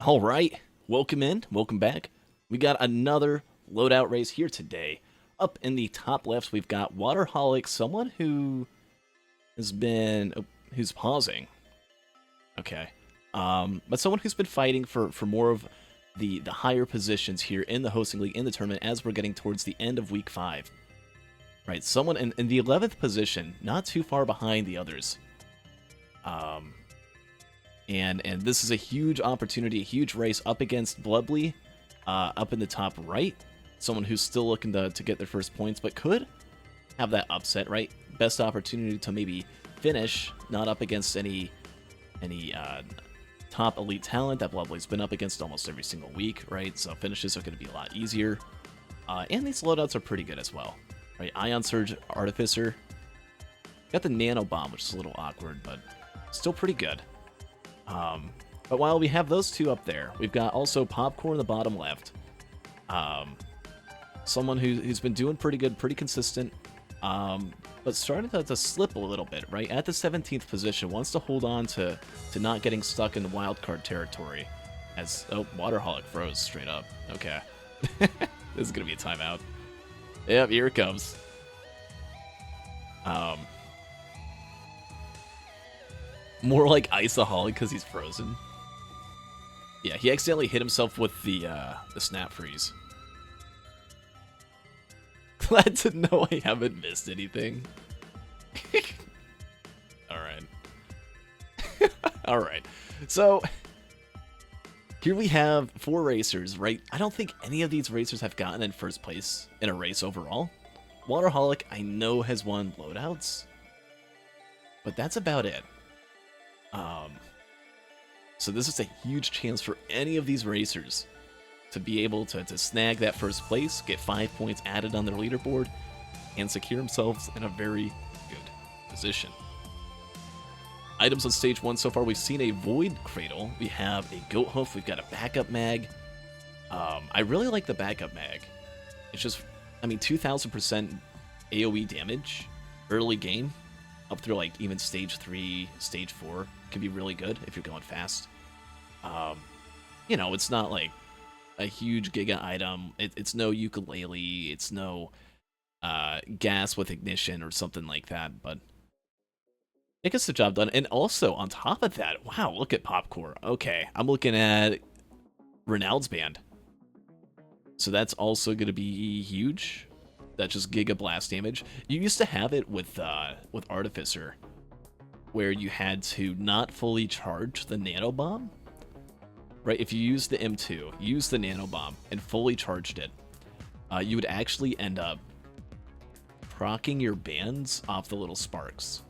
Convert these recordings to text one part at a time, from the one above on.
All right, welcome back. We got another loadout race here today. Up in the top left, we've got Waterholic, someone who has been who's pausing. Okay, but someone who's been fighting for more of the higher positions here in the hosting league in the tournament as we're getting towards the end of week 5. Right, someone in the 11th position, not too far behind the others. And this is a huge opportunity, a huge race up against Blubbly, up in the top right. Someone who's still looking to get their first points, but could have that upset, right? Best opportunity to maybe finish, not up against any top elite talent that Blubbly's been up against almost every single week, right? So finishes are going to be a lot easier. And these loadouts are pretty good as well, right? Ion Surge Artificer. Got the Nano Bomb, which is a little awkward, but still pretty good. But while we have those two up there, we've got also Popcorn in the bottom left. Someone who's been doing pretty good, pretty consistent, but starting to slip a little bit, right? At the 17th position, wants to hold on to not getting stuck in the wildcard territory. As, oh, Waterholic froze straight up. Okay. This is going to be a timeout. Yep, here it comes. More like Iceaholic because he's frozen. Yeah, he accidentally hit himself with the snap freeze. Glad to know I haven't missed anything. Alright. Alright. So, here we have 4 racers, right? I don't think any of these racers have gotten in first place in a race overall. Waterholic, I know, has won loadouts. But that's about it. So this is a huge chance for any of these racers to be able to snag that first place, get 5 points added on their leaderboard, and secure themselves in a very good position. Items on stage 1 so far, we've seen a Void Cradle, we have a Goat Hoof, we've got a backup mag. I really like the backup mag. It's just, I mean, 2000% AoE damage early game, up through like even stage 3, stage 4, can be really good if you're going fast. You know, it's not like a huge giga item. It's no ukulele. It's no gas with ignition or something like that. But it gets the job done. And also on top of that, wow, look at Popcorn. Okay, I'm looking at Ronald's band. So that's also going to be huge. That's just giga blast damage. You used to have it with Artificer, where you had to not fully charge the Nano Bomb. Right, if you use the M2, use the Nano Bomb, and fully charged it, you would actually end up proccing your bands off the little sparks.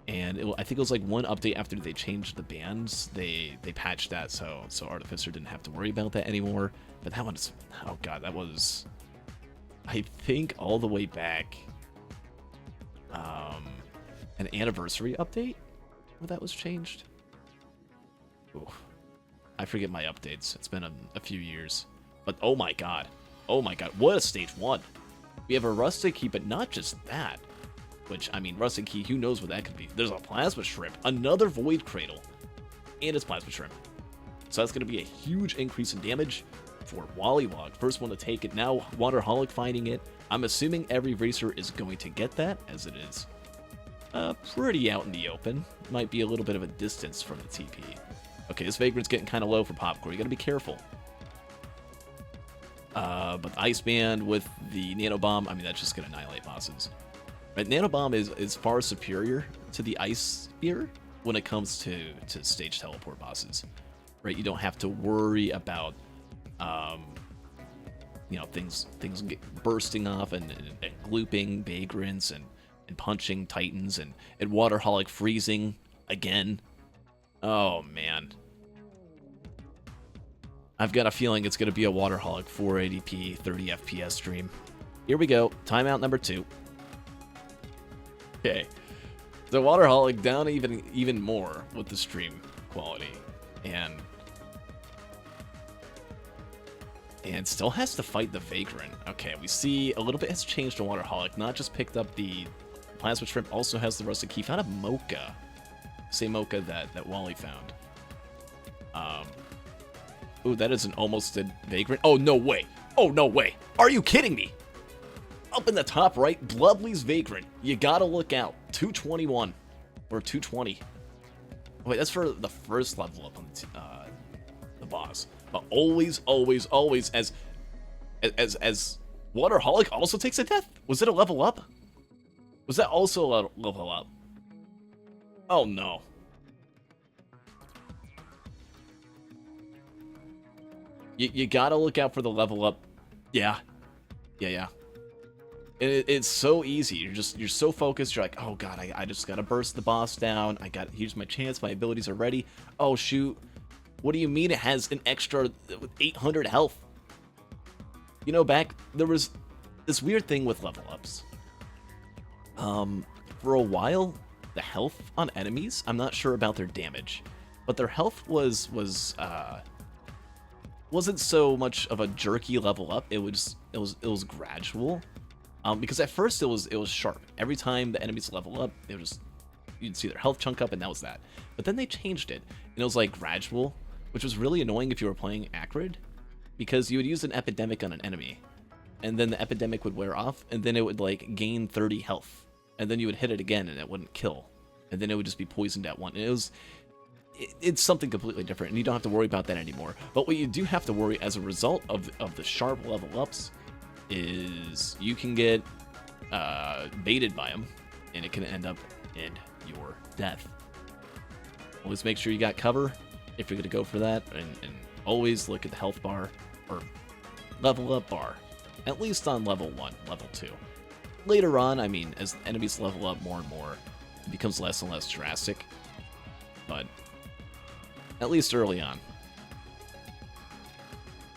And I think it was like one update after they changed the bands, they patched that, so Artificer didn't have to worry about that anymore. But that one's, oh god, that was, I think, all the way back, an anniversary update where that was changed. Ooh. I forget my updates. It's been a few years. But oh my god. Oh my god. What a stage 1. We have a Rustic Key, but not just that. Which, I mean, Rustic Key, who knows what that could be. There's a Plasma Shrimp, another Void Cradle, and it's Plasma Shrimp. So that's going to be a huge increase in damage for Wollywog. First one to take it. Now, Waterholic finding it. I'm assuming every racer is going to get that, as it is pretty out in the open. Might be a little bit of a distance from the TP. Okay, this Vagrant's getting kind of low for Popcorn. You gotta be careful. But the Ice Band with the Nano Bomb, I mean, that's just gonna annihilate bosses. Right, Nano Bomb is far superior to the Ice Spear when it comes to stage teleport bosses. Right, you don't have to worry about, you know, things bursting off and glooping Vagrants and punching Titans and Waterholic freezing again. Oh, man. I've got a feeling it's going to be a Waterholic 480p 30 FPS stream. Here we go. Timeout number 2. Okay. So Waterholic down even more with the stream quality. And still has to fight the Vagrant. Okay, we see a little bit has changed to Waterholic. Not just picked up the Plasma Shrimp, also has the Rustic Key. Found a Mocha. Same Mocha that Wally found. Ooh, that is an almost dead Vagrant. Oh, no way. Oh, no way. Are you kidding me? Up in the top right, Blubbly's Vagrant. You gotta look out. 221. Or 220. Wait, that's for the first level up on the boss. But always, always, always, as Waterholic also takes a death? Was it a level up? Was that also a level up? Oh, no. You gotta look out for the level up. Yeah. Yeah. It's so easy. You're so focused. You're like, oh god, I just gotta burst the boss down. Here's my chance. My abilities are ready. Oh shoot. What do you mean it has an extra 800 health? You know, there was this weird thing with level ups. For a while, the health on enemies, I'm not sure about their damage, but their health wasn't so much of a jerky level up. It was gradual. Because at first it was sharp. Every time the enemies level up, you'd see their health chunk up, and that was that. But then they changed it, and it was like gradual, which was really annoying if you were playing Acrid, because you would use an epidemic on an enemy, and then the epidemic would wear off, and then it would like gain 30 health, and then you would hit it again, and it wouldn't kill, and then it would just be poisoned at one. And it's something completely different, and you don't have to worry about that anymore. But what you do have to worry as a result of the sharp level ups is you can get baited by them, and it can end up in your death. Always make sure you got cover if you're going to go for that, and always look at the health bar, or level up bar, at least on level 1, level 2. Later on, I mean, as enemies level up more and more, it becomes less and less drastic, but at least early on,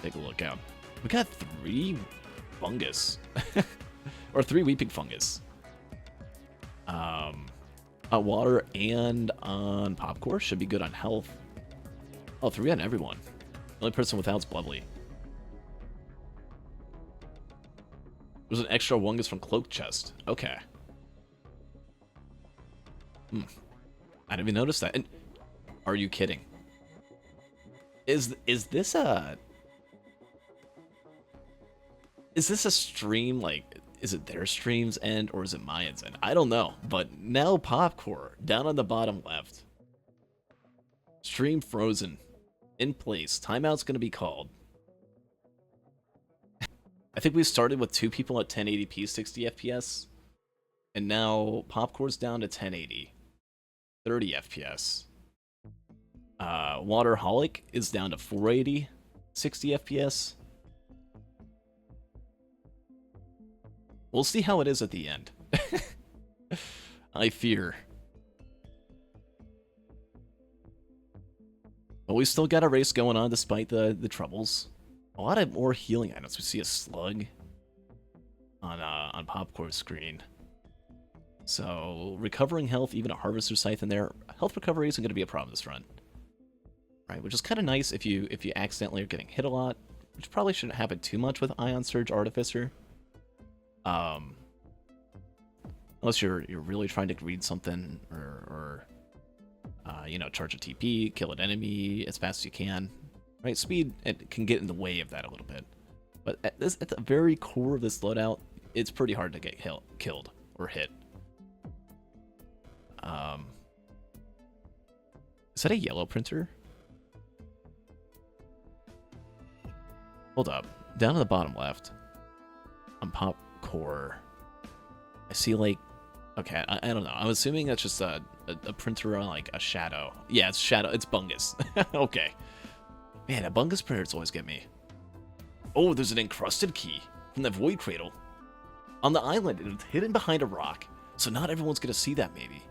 take a look out. We got 3 fungus or 3 weeping fungus on water and on popcorn. Should be good on health. Oh, 3 on everyone. The only person without's Blubbly. There's an extra fungus from cloak chest. Okay. I didn't even notice that. And are you kidding? Is this a stream, like, is it their stream's end or is it Mayan's end? I don't know, but now Popcore, down on the bottom left. Stream frozen. In place. Timeout's gonna be called. I think we started with 2 people at 1080p 60 FPS, and now Popcore's down to 1080. 30 FPS. Waterholic is down to 480 60 FPS. We'll see how it is at the end. I fear. But we still got a race going on despite the troubles. A lot of more healing items. We see a slug on Popcorn's screen. So recovering health, even a harvester scythe in there. Health recovery isn't going to be a problem this run. Right, which is kind of nice if you accidentally are getting hit a lot, which probably shouldn't happen too much with Ion Surge Artificer. Unless you're really trying to read something or you know, charge a TP, kill an enemy as fast as you can. Right, speed it can get in the way of that a little bit. But at the very core of this loadout, it's pretty hard to get killed or hit. Is that a yellow printer? Hold up. Down at the bottom left, on Pop Core, I see like, okay, I don't know. I'm assuming that's just a printer on like a shadow. Yeah, it's shadow. It's Bungus. Okay. Man, a Bungus printers always get me. Oh, there's an encrusted key from the Void Cradle on the island. It's hidden behind a rock, so not everyone's gonna see that maybe.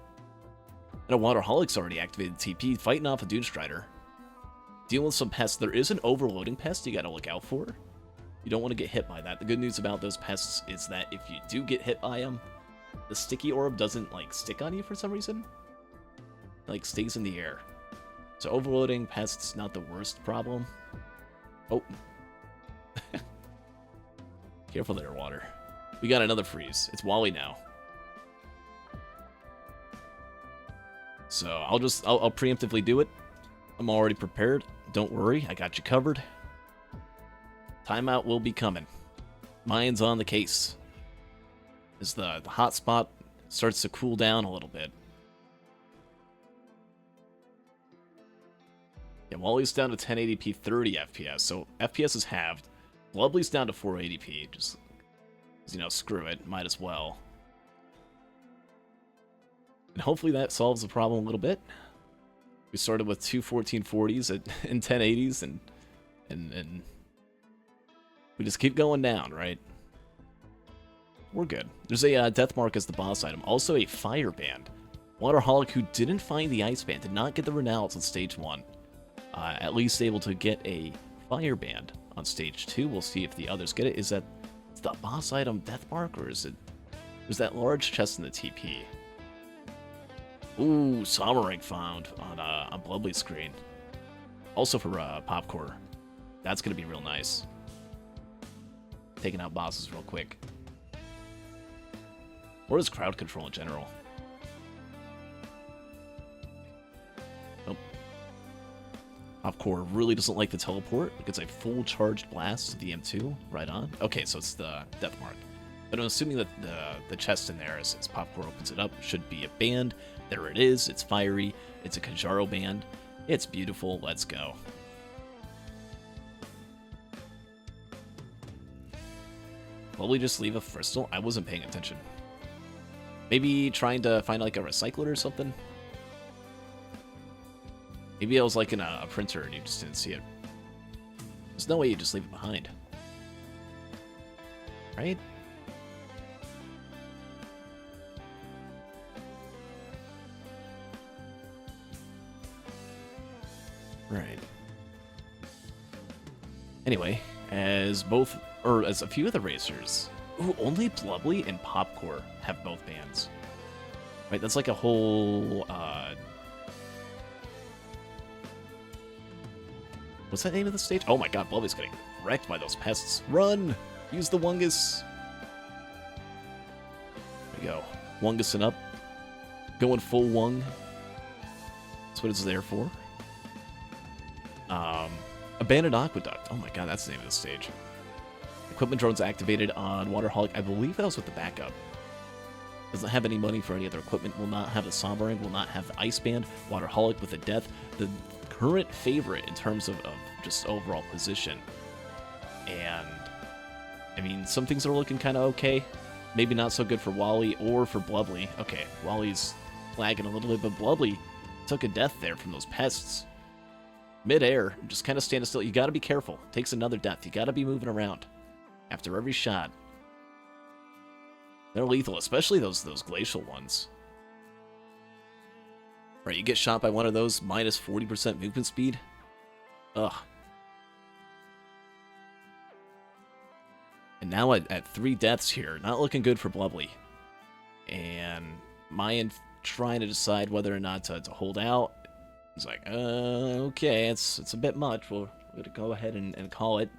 And a Waterholic's already activated TP, fighting off a Doomstrider. Dealing with some pests. There is an overloading pest you gotta look out for. You don't want to get hit by that. The good news about those pests is that if you do get hit by them, the sticky orb doesn't like stick on you for some reason. It, like, stays in the air. So overloading pests, not the worst problem. Oh. Careful there, water. We got another freeze. It's Wally now. So I'll preemptively do it. I'm already prepared. Don't worry, I got you covered. Timeout will be coming. Mine's on the case. As the hot spot starts to cool down a little bit. Yeah, Wally's down to 1080p 30 FPS, so FPS is halved. Blubbly's down to 480p, just, you know, screw it, might as well. And hopefully that solves the problem a little bit. We started with two 1440s in 1080s, and we just keep going down, right? We're good. There's a death mark as the boss item. Also a fire band. Waterholic, who didn't find the ice band, did not get the Renals on stage 1. At least able to get a fire band on stage 2. We'll see if the others get it. Is that the boss item death mark, or is it... There's that large chest in the TP. Ooh, Sommering found on Blubbly's screen. Also for Popcore. That's going to be real nice. Taking out bosses real quick. Or is crowd control in general? Nope. Popcore really doesn't like the teleport. It gets a full charged blast to the M2 right on. Okay, so it's the death mark. But I'm assuming that the chest in there, as Popcore opens it up, should be a band. There it is. It's fiery. It's a Kajaro band. It's beautiful. Let's go. Probably just leave a crystal. I wasn't paying attention. Maybe trying to find like a recycler or something. Maybe I was like in a printer and you just didn't see it. There's no way you just leave it behind. Right? Right. Anyway, as a few of the racers, only Blubbly and Popcore have both bands. Right, that's like a whole, what's that name of the stage? Oh my god, Blubbly's getting wrecked by those pests. Run! Use the Wungus! There we go. Wungusing up. Going full Wung. That's what it's there for. Abandoned Aqueduct. Oh my god, that's the name of the stage. Equipment drones activated on Waterholic. I believe that was with the backup. Doesn't have any money for any other equipment. Will not have the Sombering. Will not have the Ice Band. Waterholic with the Death. The current favorite in terms of just overall position. And, I mean, some things are looking kind of okay. Maybe not so good for Wally or for Blubbly. Okay, Wally's lagging a little bit, but Blubbly took a death there from those pests. Mid-air, just kind of standing still. You got to be careful. Takes another death. You got to be moving around after every shot. They're lethal, especially those glacial ones. Right, you get shot by one of those, minus 40% movement speed. Ugh. And now at 3 deaths here, not looking good for Blubbly. And Mayan trying to decide whether or not to hold out. He's like, okay, it's a bit much. We're going to go ahead and call it.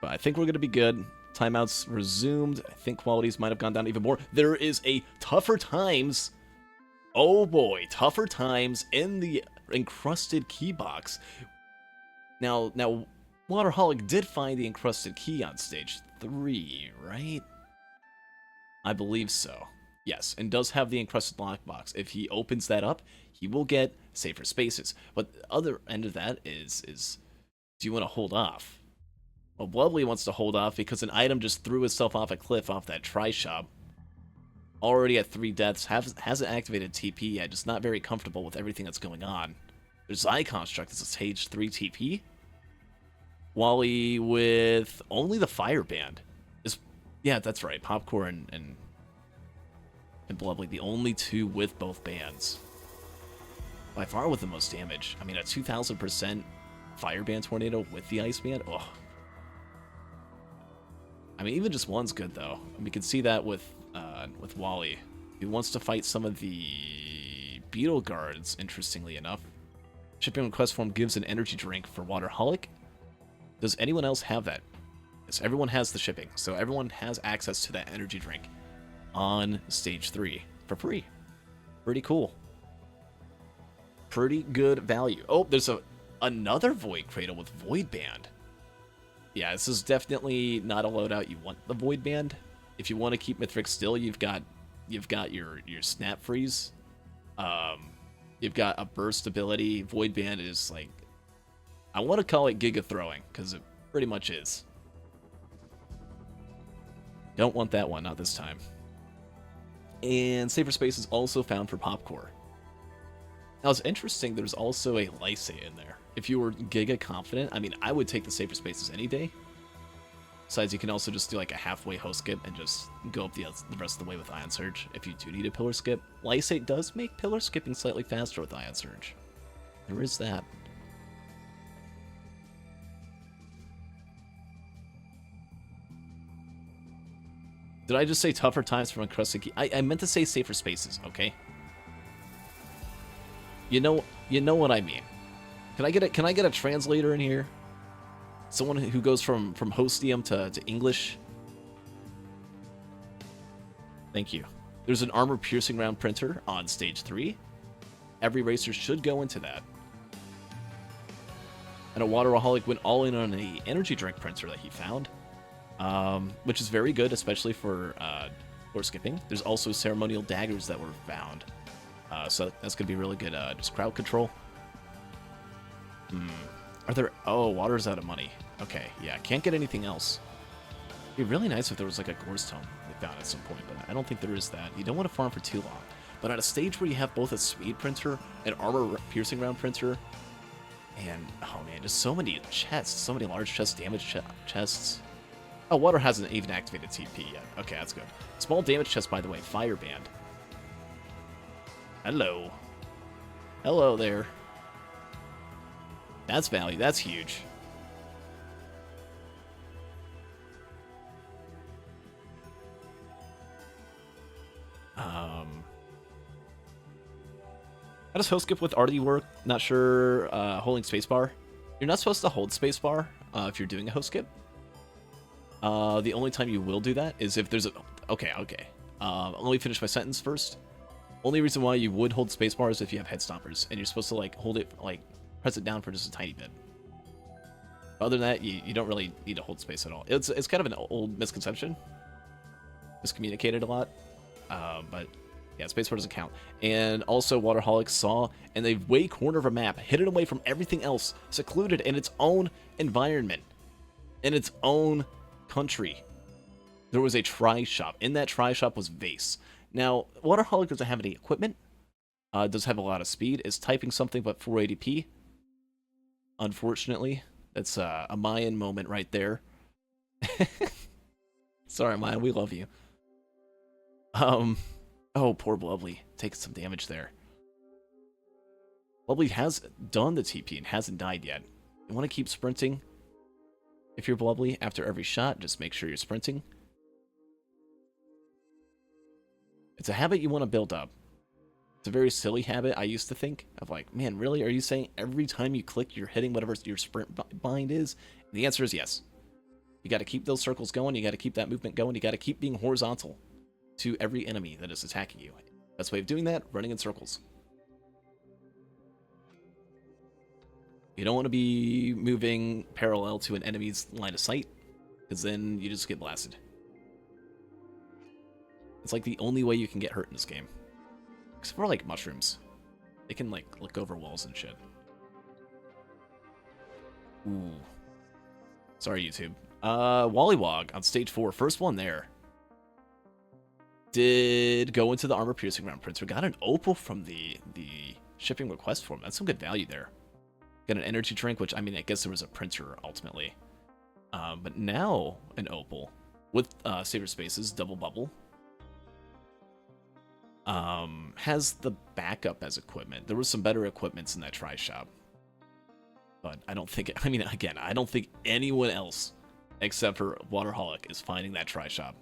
But I think we're going to be good. Timeouts resumed. I think qualities might have gone down even more. There is a Tougher Times. Oh boy, Tougher Times in the encrusted key box. Now, Waterholic did find the encrusted key on stage 3, right? I believe so. Yes, and does have the encrusted lockbox. If he opens that up, he will get safer spaces. But the other end of that is do you want to hold off? Well, Blubbly wants to hold off because an item just threw itself off a cliff off that tri-shop. Already at 3 deaths, hasn't activated TP yet, just not very comfortable with everything that's going on. There's Eye Construct, it's a stage 3 TP. Wally with only the Fire Band. Yeah, that's right, Popcore and Blubbly, the only 2 with both bands. By far with the most damage. I mean, a 2,000% Fire Band Tornado with the Ice Band? Ugh. I mean, even just one's good, though. And we can see that with Wally. He wants to fight some of the Beetle Guards, interestingly enough. Shipping request form gives an energy drink for Waterholic. Does anyone else have that? Yes, everyone has the shipping, so everyone has access to that energy drink on stage 3 for free. Pretty cool. Pretty good value. Oh, there's a Another Void Cradle with Void Band. Yeah, this is definitely not a loadout you want the Void Band. If you want to keep Mithrix still, you've got your Snap Freeze. You've got a burst ability. Void Band is like, I want to call it Giga Throwing, because it pretty much is. Don't want that one, not this time. And Safer Space is also found for Popcore. Now it's interesting, there's also a Lysate in there. If you were Giga confident, I mean, I would take the Safer Spaces any day. Besides, you can also just do like a halfway host skip and just go up the rest of the way with Ion Surge if you do need a pillar skip. Lysate does make pillar skipping slightly faster with Ion Surge. There is that. Did I just say tougher times for Encrusted Key? I meant to say Safer Spaces, okay? You know what I mean. Can I get a translator in here? Someone who goes from Hostium to English? Thank you. There's an armor-piercing round printer on stage 3. Every racer should go into that. And a Wateraholic went all in on a energy drink printer that he found. Which is very good, especially for skipping. There's also ceremonial daggers that were found. So that's going to be really good, just crowd control. Are there... Oh, water's out of money. Okay, yeah, can't get anything else. It'd be really nice if there was like a Gorse Tome they found at some point, but I don't think there is that. You don't want to farm for too long. But at a stage where you have both a speed printer, an armor-piercing round printer, and, oh man, just so many chests, so many large chest damage chests. Oh, water hasn't even activated TP yet. Okay, that's good. Small damage chest, by the way, Fire Band. Hello. Hello there. That's value. That's huge. How does host skip with RD work? Not sure. Holding spacebar. You're not supposed to hold spacebar if you're doing a host skip. The only time you will do that is if there's a... Okay. Let me finish my sentence first. Only reason why you would hold spacebar is if you have head stompers, and you're supposed to like hold it, like press it down for just a tiny bit. Other than that, you don't really need to hold space at all. It's kind of an old misconception. Miscommunicated a lot. But yeah, spacebar doesn't count. And also, Wateraholic saw in the way corner of a map, hidden away from everything else, secluded in its own environment, in its own country, there was a tri-shop. In that tri-shop was Vase. Now, Wateraholic doesn't have any equipment. Does have a lot of speed. Is typing something but 480p. Unfortunately, that's a Mayan moment right there. Sorry, Mayan, we love you. Oh, poor Blubbly. Takes some damage there. Blubbly has done the TP and hasn't died yet. You want to keep sprinting. If you're Blubbly, after every shot, just make sure you're sprinting. It's a habit you want to build up. It's a very silly habit, I used to think, of like, man, really? Are you saying every time you click, you're hitting whatever your sprint bind is? And the answer is yes. You got to keep those circles going. You got to keep that movement going. You got to keep being horizontal to every enemy that is attacking you. Best way of doing that, running in circles. You don't want to be moving parallel to an enemy's line of sight, because then you just get blasted. It's like the only way you can get hurt in this game. Except for like mushrooms. They can like look over walls and shit. Ooh. Sorry, YouTube. Wollywog on stage 4. First one there. Did go into the armor-piercing round printer. Got an opal from the shipping request form. That's some good value there. Got an energy drink, which, I mean, I guess there was a printer ultimately. But now an opal with Saver Spaces, double bubble. Has the backup as equipment. There was some better equipments in that tri-shop. But I don't think... I mean, again, I don't think anyone else except for Wateraholic is finding that tri-shop.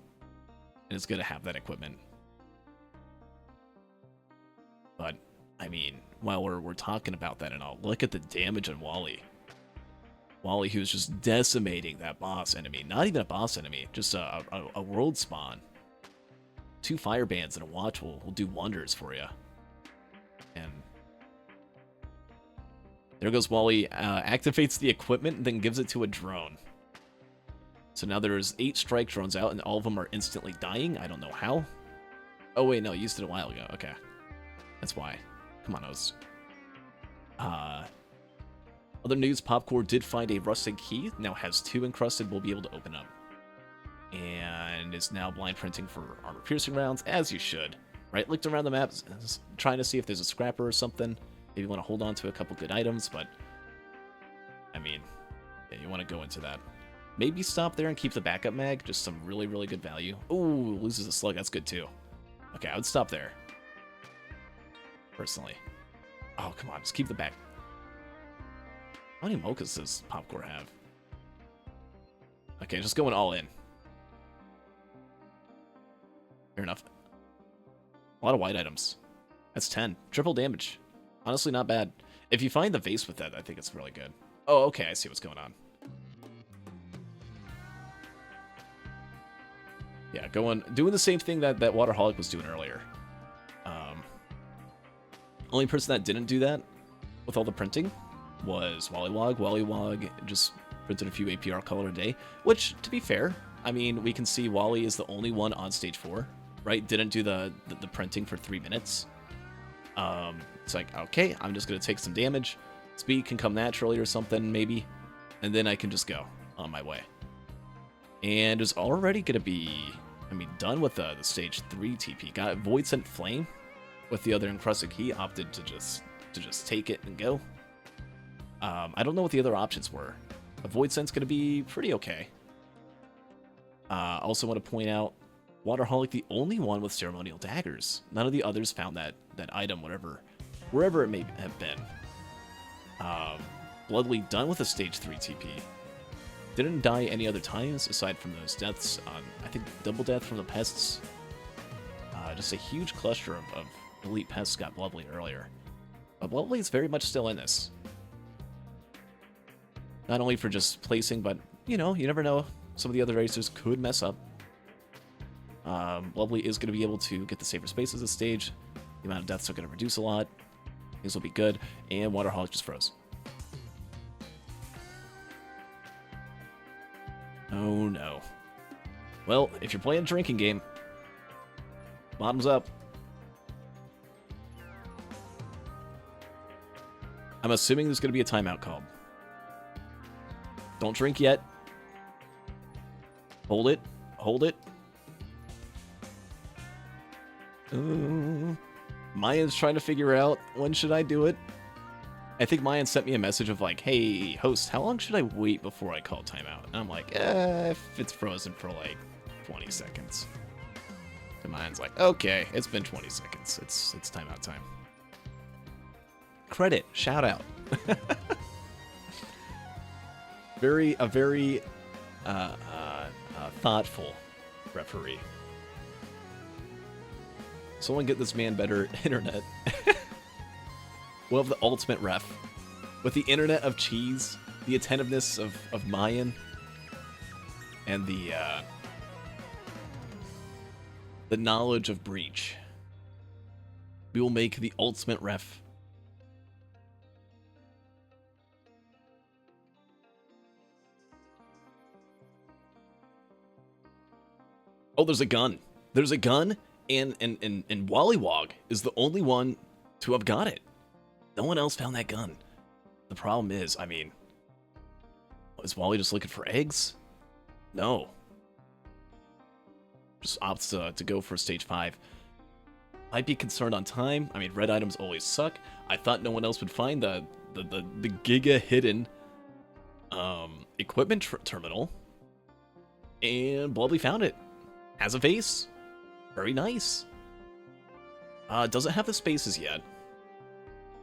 And it's going to have that equipment. But, I mean, while we're talking about that and all, look at the damage on Wally. Wally, who's just decimating that boss enemy. Not even a boss enemy, just a world spawn. 2 fire bands and a watch will do wonders for you. And There goes Wally, activates the equipment and then gives it to a drone. So now there's 8 strike drones out and all of them are instantly dying. I don't know how. Oh wait, no, I used it a while ago. Okay. That's why. Come on, Oz. Other news, Popcore did find a rusted key. Now has 2 encrusted, we'll be able to open up. And is now blind printing for armor-piercing rounds, as you should. Right, looked around the map, trying to see if there's a scrapper or something. Maybe you want to hold on to a couple good items, but... I mean, yeah, you want to go into that. Maybe stop there and keep the backup mag, just some really, really good value. Ooh, loses a slug, that's good too. Okay, I would stop there. Personally. Oh, come on, just keep the back. How many mochas does Popcore have? Okay, just going all in. Fair enough. A lot of white items. That's 10. Triple damage. Honestly, not bad. If you find the vase with that, I think it's really good. Oh, okay, I see what's going on. Yeah, doing the same thing that Waterholic was doing earlier. Only person that didn't do that with all the printing was Wollywog. Wollywog just printed a few APR color a day, which, to be fair, I mean, we can see Wally is the only one on stage 4, right? Didn't do the printing for 3 minutes. It's like, okay, I'm just going to take some damage. Speed can come naturally or something, maybe. And then I can just go on my way. And is already going to be, I mean, done with the stage 3 TP. Got Void Sent Flame with the other encrusted key. Opted to just take it and go. I don't know what the other options were. A Void Sent's going to be pretty okay. Also want to point out, Waterholic, the only one with ceremonial daggers. None of the others found that item, wherever it may have been. Blubbly done with a stage 3 TP. Didn't die any other times aside from those deaths on, I think, double death from the pests. Just a huge cluster of elite pests got Blubbly earlier. But Blubbly is very much still in this. Not only for just placing, but, you know, you never know. Some of the other racers could mess up. Blubbly is going to be able to get the safer spaces this stage. The amount of deaths are going to reduce a lot. Things will be good. And Waterholic just froze. Oh no. Well, if you're playing a drinking game, bottoms up. I'm assuming there's going to be a timeout called. Don't drink yet. Hold it. Hold it. Mayan's trying to figure out when should I do it. I think Mayan sent me a message of like, hey, host, how long should I wait before I call timeout? And I'm like, if it's frozen for like 20 seconds. And Mayan's like, okay, it's been 20 seconds. It's timeout time. Credit, shout out. A very thoughtful referee. Someone get this man better internet. We'll have the ultimate ref. With the internet of cheese, the attentiveness of Mayan, and the knowledge of Breach. We will make the ultimate ref. Oh, there's a gun. There's a gun, and Wollywog is the only one to have got it. No one else found that gun. The problem is, I mean, is Wally just looking for eggs? No. Just opts to go for stage 5. I'd be concerned on time. I mean, red items always suck. I thought no one else would find the giga hidden equipment terminal. And Blubbly found it. Has a vase. Very nice. Doesn't have the spaces yet.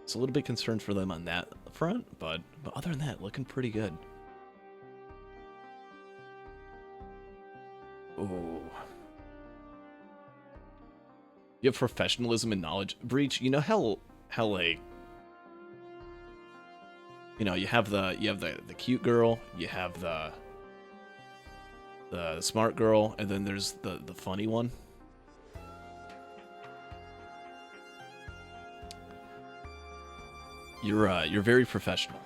It's a little bit concerned for them on that front, but other than that, looking pretty good. Oh. You have professionalism and knowledge. Breach, you know how like, you know, you have the cute girl, you have the smart girl, and then there's the funny one. You're very professional.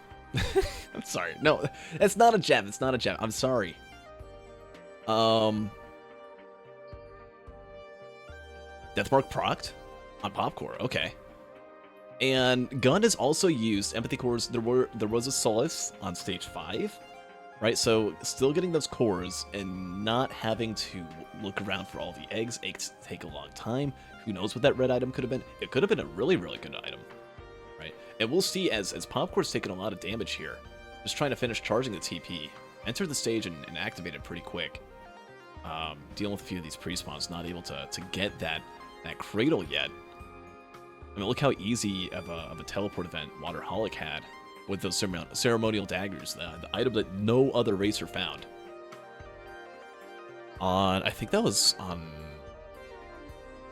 I'm sorry. No, it's not a gem. It's not a gem. I'm sorry. Deathmark procced on Popcore. Okay. And Gun is also used. Empathy cores. There was a Solace on stage 5, right? So still getting those cores and not having to look around for all the eggs. Eggs take a long time. Who knows what that red item could have been? It could have been a really, really good item, right? And we'll see as Popcore's taking a lot of damage here. Just trying to finish charging the TP. Enter the stage and activate it pretty quick. Dealing with a few of these pre-spawns, not able to get that cradle yet. I mean, look how easy of a teleport event Waterholic had with those ceremonial daggers, the item that no other racer found. I think that was on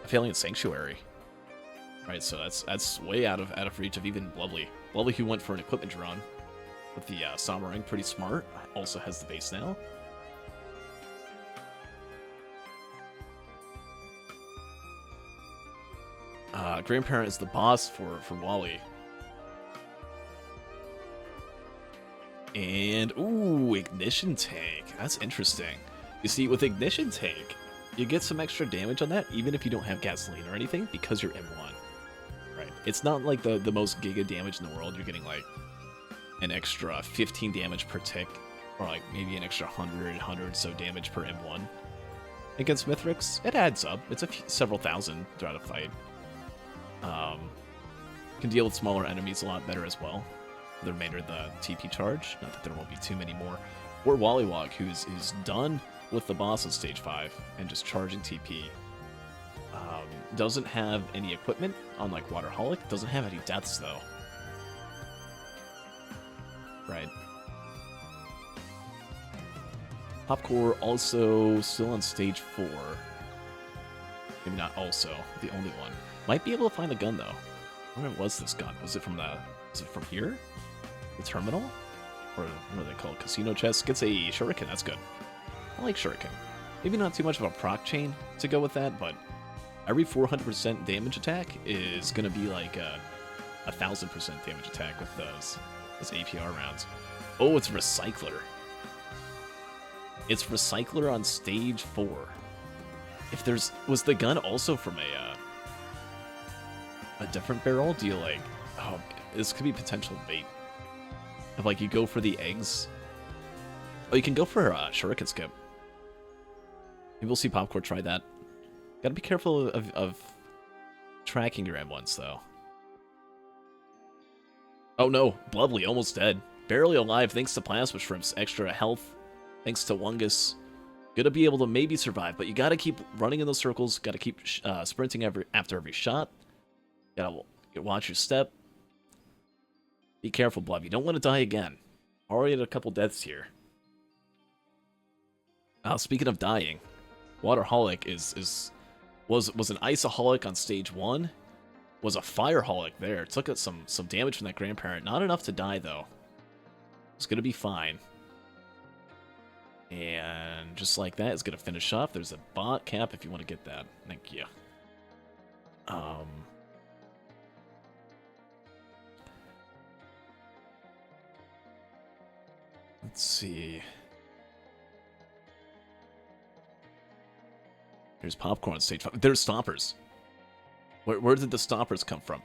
Valiant Sanctuary, right? So that's way out of reach of even Blubbly. Blubbly, who went for an equipment drone with the Samarang, pretty smart. Also has the base now. Grandparent is the boss for Wally. And, ooh, Ignition Tank. That's interesting. You see, with Ignition Tank, you get some extra damage on that, even if you don't have gasoline or anything, because you're M1. Right? It's not like the most giga damage in the world. You're getting, like, an extra 15 damage per tick, or, like, maybe an extra 100 so damage per M1. Against Mithrix, it adds up. It's several thousand throughout a fight. Can deal with smaller enemies a lot better as well. The remainder of the TP charge. Not that there won't be too many more. Or Wollywog, who's done with the boss on stage 5 and just charging TP. Doesn't have any equipment, unlike Waterholic. Doesn't have any deaths, though. Right. Popcore also still on stage 4. Maybe not also, the only one. Might be able to find the gun, though. Where was this gun? Was it from here? The terminal? Or what do they call it? Casino chest? Gets a shuriken, that's good. I like shuriken. Maybe not too much of a proc chain to go with that, but every 400% damage attack is going to be like a 1000% damage attack with those APR rounds. Oh, it's Recycler. It's Recycler on stage 4. If was the gun also from a different barrel? Do you like, oh, this could be potential bait. If like you go for the eggs, oh, you can go for a shuriken skip. Maybe we'll see Popcore try that. Gotta be careful of tracking your M1s though. Oh no, Blubbly almost dead. Barely alive thanks to Plasma Shrimp's extra health. Thanks to Wungus. Gonna be able to maybe survive, but you gotta keep running in those circles. Gotta keep sprinting after every shot. Gotta watch your step. Be careful, Blub. You don't want to die again. Already had a couple deaths here. Speaking of dying, Waterholic was an Iceaholic on stage 1. Was a Fireholic there. Took out some damage from that grandparent. Not enough to die though. It's gonna be fine. And just like that, it's gonna finish off. There's a bot cap if you want to get that. Thank you. Let's see. Here's Popcorn on stage 5. There's Stompers. Where did the Stompers come from?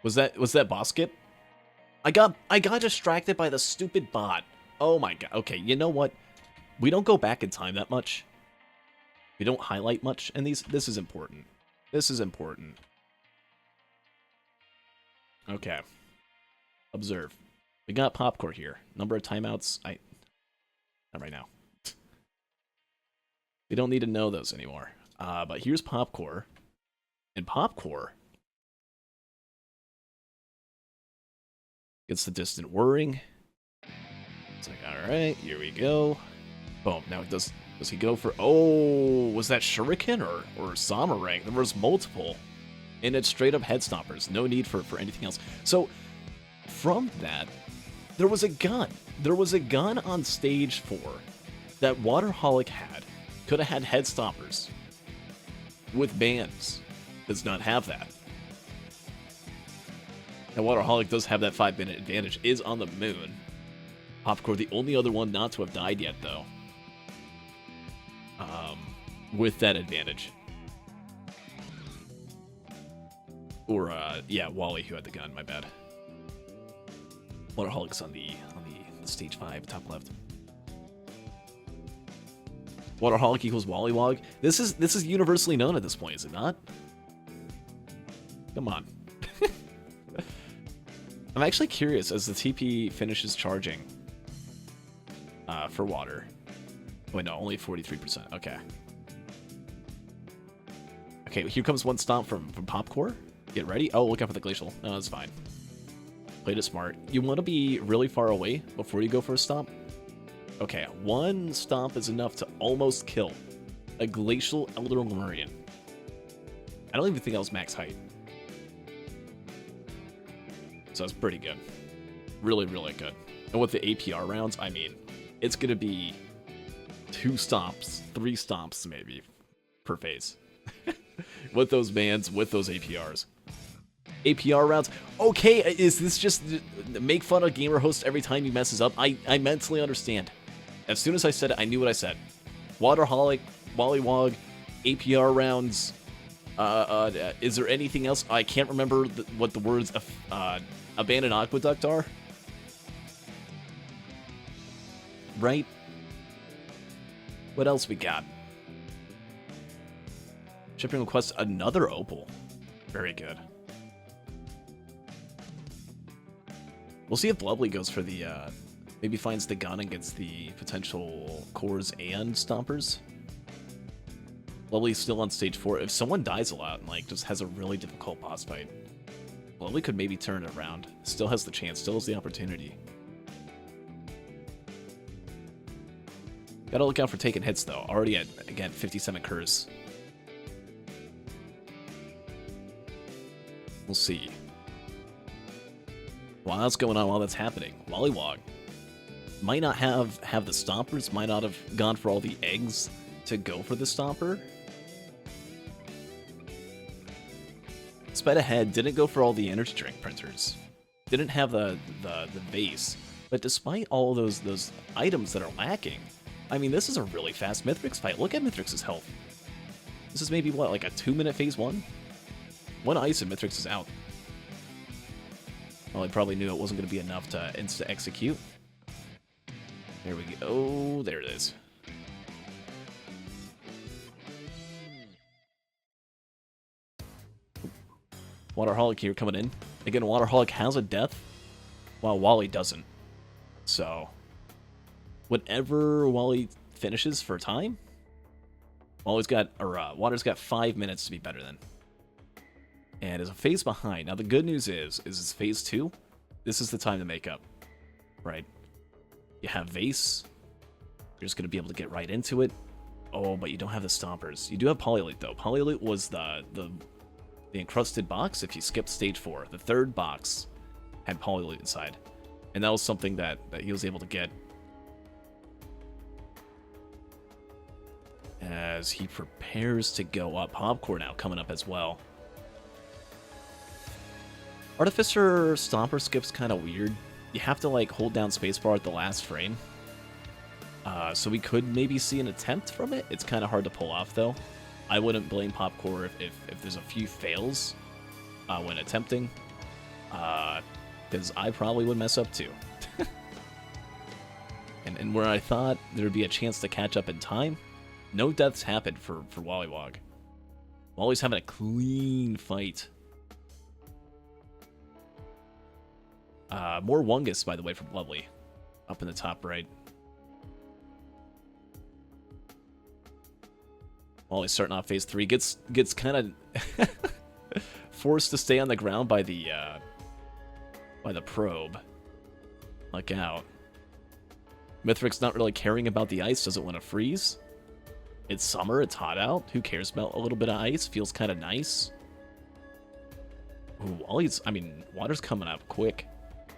Was that boss skip? I got distracted by the stupid bot. Oh my god. Okay, you know what? We don't go back in time that much. We don't highlight much, and this is important. This is important. Okay. Observe. We got Popcore here. Number of timeouts. Not right now. We don't need to know those anymore. But here's Popcore. And Popcore gets the distant whirring. It's like, alright, here we go. Boom. Now does he go for, oh, was that Shuriken or Samarang? There was multiple. And it's straight up head stompers. No need for anything else. So from that, there was a gun. There was a gun on stage 4 that Waterholic had. Could have had head stompers with bans. does not have that. Now, Waterholic does have that 5-minute advantage, is on the moon. Popcore, the only other one not to have died yet, though. With that advantage. Or, yeah, Wally, who had the gun, my bad. Waterholic's on the stage 5, top left. Waterholic equals Wollywog. This is universally known at this point, is it not? Come on. I'm actually curious as the TP finishes charging for water. Wait, no, only 43%. Okay. Okay, here comes one stomp from Popcore. Get ready. Oh, look out for the glacial. No, that's fine. Played it smart. You want to be really far away before you go for a stomp. Okay, one stomp is enough to almost kill a glacial Elder Lemurian. I don't even think that was max height. So that's pretty good. Really, really good. And with the APR rounds, I mean, it's going to be 2 stomps, 3 stomps maybe per phase. With those bans, with those APRs. APR rounds. Okay, is this just make fun of gamer host every time he messes up? I mentally understand. As soon as I said it, I knew what I said. Waterholic, Wollywog, APR rounds. Is there anything else? I can't remember what the words abandoned aqueduct are. Right? What else we got? Shipping request, another opal. Very good. We'll see if Blubbly goes for the, maybe finds the gun and gets the potential cores and stompers. Blubbly's still on stage 4. If someone dies a lot and, like, just has a really difficult boss fight, Blubbly could maybe turn it around. Still has the chance, still has the opportunity. Gotta look out for taking hits, though. Already at, again, 57 curs. We'll see. While that's going on, while that's happening, Wollywog might not have the stompers, might not have gone for all the eggs to go for the stomper. Sped ahead, didn't go for all the energy drink printers. Didn't have the base. But despite all those items that are lacking, I mean, this is a really fast Mithrix fight. Look at Mithrix's health. This is maybe, what, like a 2-minute phase 1? One ice and Mithrix is out. Well, I probably knew it wasn't going to be enough to insta-execute. There we go. Oh, there it is. Waterholic here coming in. Again, Waterholic has a death, while Wally doesn't. So, whenever Wally finishes for time, Water's got 5 minutes to be better than. And is a phase behind. Now, the good news is it's phase 2. This is the time to make up, right? You have Vase. You're just going to be able to get right into it. Oh, but you don't have the Stompers. You do have Polyloot, though. Polyloot was the encrusted box if you skipped stage 4. The third box had Polyloot inside. And that was something that he was able to get as he prepares to go up. Popcore now coming up as well. Artificer Stomper skip's kind of weird. You have to, like, hold down spacebar at the last frame. So we could maybe see an attempt from it. It's kind of hard to pull off, though. I wouldn't blame Popcore if there's a few fails when attempting. Because I probably would mess up, too. and where I thought there'd be a chance to catch up in time, no deaths happened for Wollywog. Wally's having a clean fight. More Wungus, by the way, from Blubbly. Up in the top right. Wally's starting off phase 3. Gets kind of forced to stay on the ground by the probe. Look out. Mithrix not really caring about the ice. Doesn't want to freeze. It's summer. It's hot out. Who cares about a little bit of ice? Feels kind of nice. Ooh, water's coming up quick.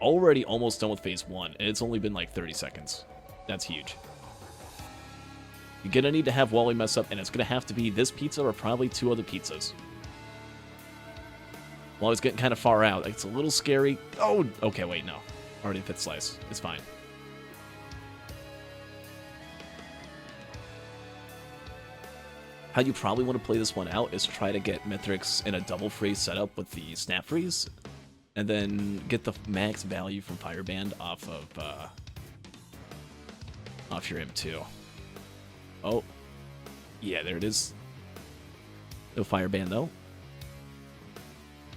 Already almost done with phase 1, and it's only been like 30 seconds. That's huge. You're gonna need to have Wally mess up, and it's gonna have to be this pizza or probably 2 other pizzas. Well, it's getting kind of far out. It's a little scary. Oh, okay, wait, no. Already fifth slice. It's fine. How you probably want to play this one out is try to get Mithrix in a double freeze setup with the snap freeze, and then get the max value from Fireband off your M2. Oh, yeah, there it is. No Fireband though.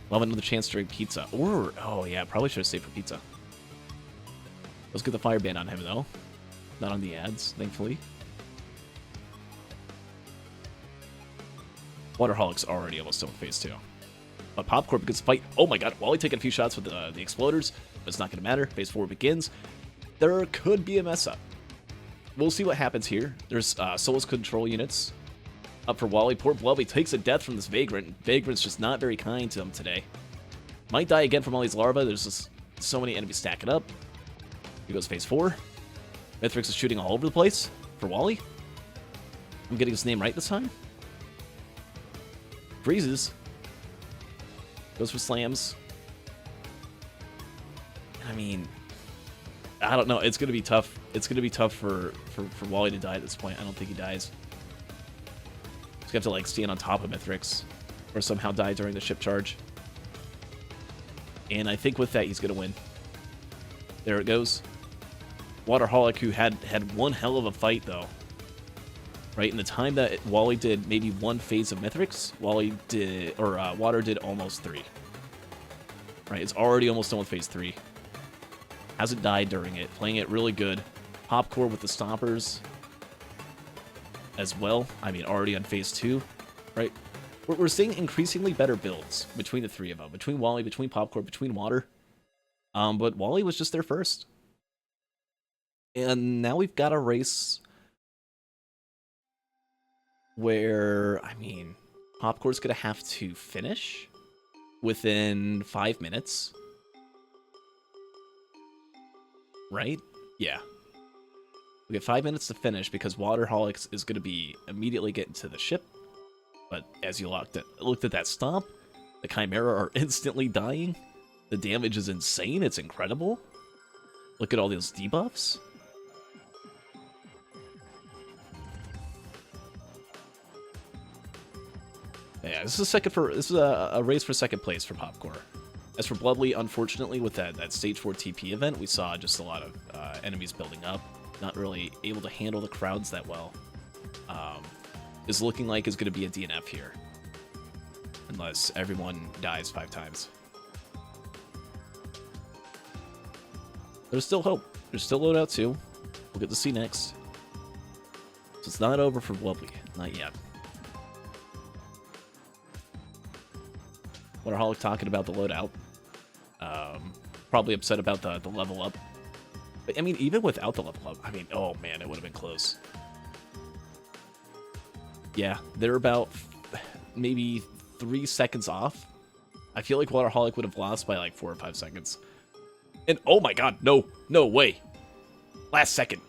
We'll have another chance to drink pizza. Or, oh yeah, probably should have saved for pizza. Let's get the Fireband on him though. Not on the ads, thankfully. Waterholic's already almost done with phase 2. But Popcorn gets fight. Oh my god, Wally taking a few shots with the exploders, but it's not going to matter. Phase 4 begins. There could be a mess up. We'll see what happens here. There's Soulless control units up for Wally. Poor Blubbly takes a death from this Vagrant. Vagrant's just not very kind to him today. Might die again from all these larvae. There's just so many enemies stacking up. Here goes phase 4. Mithrix is shooting all over the place for Wally. I'm getting his name right this time. Freezes. Goes for slams. I mean, I don't know. It's going to be tough. It's going to be tough for Wally to die at this point. I don't think he dies. He's going to have to, like, stand on top of Mithrix or somehow die during the ship charge. And I think with that, he's going to win. There it goes. Waterholic, who had one hell of a fight, though. Right, in the time that Wally did maybe one phase of Mithrix, Water did almost 3. Right, it's already almost done with phase 3. Hasn't died during it, playing it really good. Popcorn with the stoppers as well. I mean, already on phase 2, right? We're seeing increasingly better builds between the three of them, between Wally, between Popcorn, between Water. But Wally was just there first. And now we've got a race where, I mean, Popcorn's going to have to finish within 5 minutes. Right? Yeah. We have 5 minutes to finish because Waterholic is going to be immediately getting to the ship. But as you looked at that stomp, the Chimera are instantly dying. The damage is insane. It's incredible. Look at all those debuffs. Yeah, this is a race for second place for Popcorn. As for Blubbly, unfortunately, with that Stage 4 TP event, we saw just a lot of enemies building up, not really able to handle the crowds that well. Is looking like is going to be a DNF here, unless everyone dies 5 times. There's still hope. There's still Loadout 2. We'll get to see next. So it's not over for Blubbly. Not yet. Waterholic talking about the loadout. Probably upset about the level up. But, I mean, even without the level up, I mean, oh man, it would have been close. Yeah, they're about maybe 3 seconds off. I feel like Waterholic would have lost by like 4 or 5 seconds. And oh my god, no way. Last second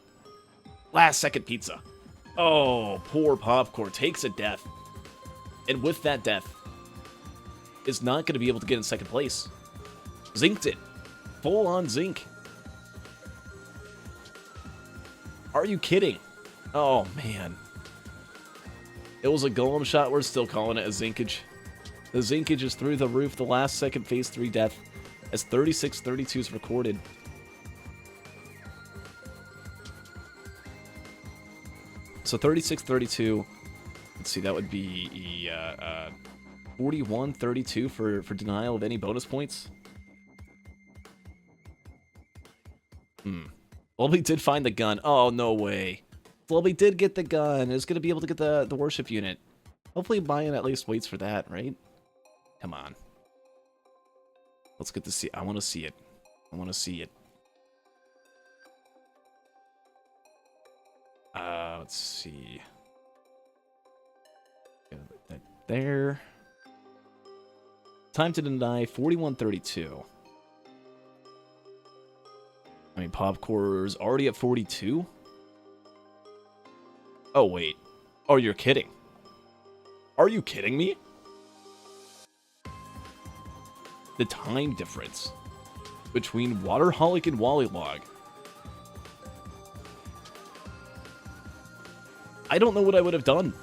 pizza. Oh, poor Popcorn takes a death. And with that death, is not going to be able to get in second place. Zinked it. Full on zinc. Are you kidding? Oh, man. It was a golem shot. We're still calling it a zinkage. The zinkage is through the roof. The last second phase 3 death as 36-32 is recorded. So 36-32. Let's see, that would be 41-32 for denial of any bonus points. Blubbly did find the gun. Oh, no way. Blubbly did get the gun. Is going to be able to get the worship unit. Hopefully Mayan at least waits for that, right? Come on. Let's get to see. I want to see it. I want to see it. Let's see. Get that there. Time to deny, 41-32. I mean, Popcorn's already at 42. Oh, wait. Oh, you're kidding. Are you kidding me? the time difference between Waterholic and Wollywog. I don't know what I would have done.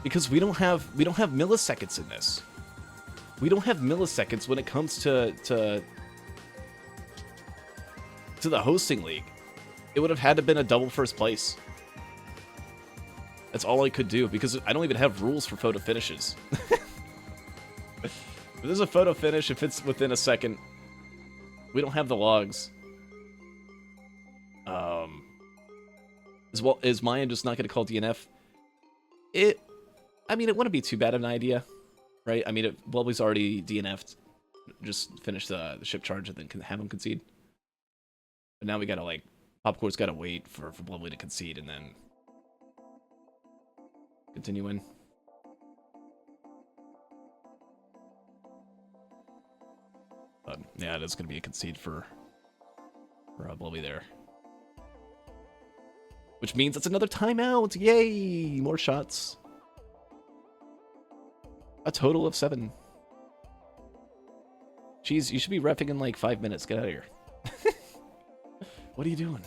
Because we don't have milliseconds in this. We don't have milliseconds when it comes to the hosting league. It would have had to been a double first place. That's all I could do, because I don't even have rules for photo finishes. If there's a photo finish, if it's within a second, we don't have the logs. Is Mayan just not going to call DNF? I mean, it wouldn't be too bad of an idea, right? I mean, Blubbly's already DNF'd. Just finish the ship charge and then have him concede. But now we gotta, like, Popcorn's gotta wait for Blubbly to concede and then continue in. But yeah, it is gonna be a concede for Blubbly there. Which means it's another timeout! Yay! More shots. A total of 7. Jeez, you should be repping in like 5 minutes. Get out of here. What are you doing?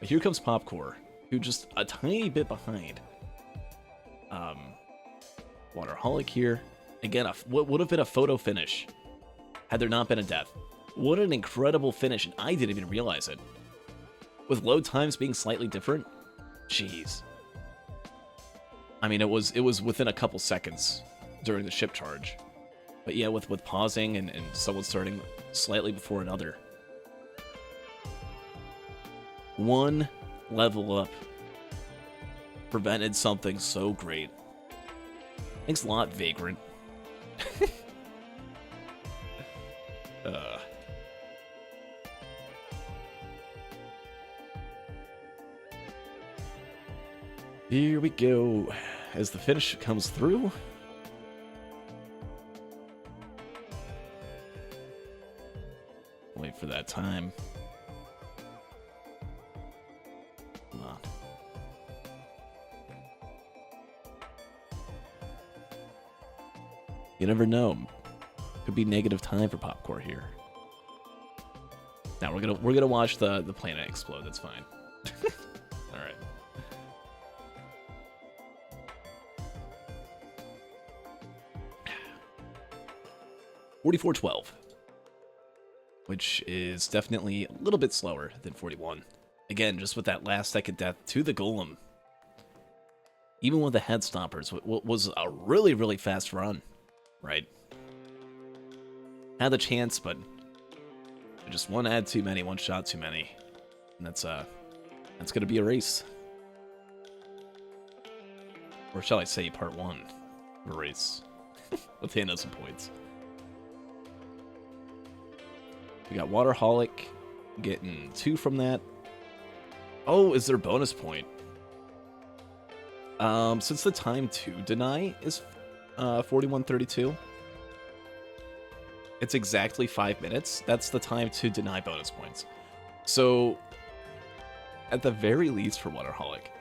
But here comes Popcore, who just a tiny bit behind. Waterholic here. Again, what would have been a photo finish had there not been a death. What an incredible finish, and I didn't even realize it. With load times being slightly different, jeez. I mean, it was within a couple seconds during the ship charge. But yeah, with pausing and someone starting slightly before another. One level up prevented something so great. Thanks a lot, Vagrant. Here we go. As the finish comes through. Wait for that time. Come on. You never know. Could be negative time for Popcore here. Now we're gonna watch the planet explode. That's fine. All right. $44.12, which is definitely a little bit slower than 41. Again, just with that last second death to the Golem. Even with the head stoppers, what was a really, really fast run, right? Had the chance, but just one ad too many, one shot too many. And that's gonna be a race. Or shall I say part 1 of a race. With the end of some points. We got Waterholic getting 2 from that. Oh, is there a bonus point? Since the time to deny is 41:32, it's exactly 5 minutes. That's the time to deny bonus points. So, at the very least for Waterholic,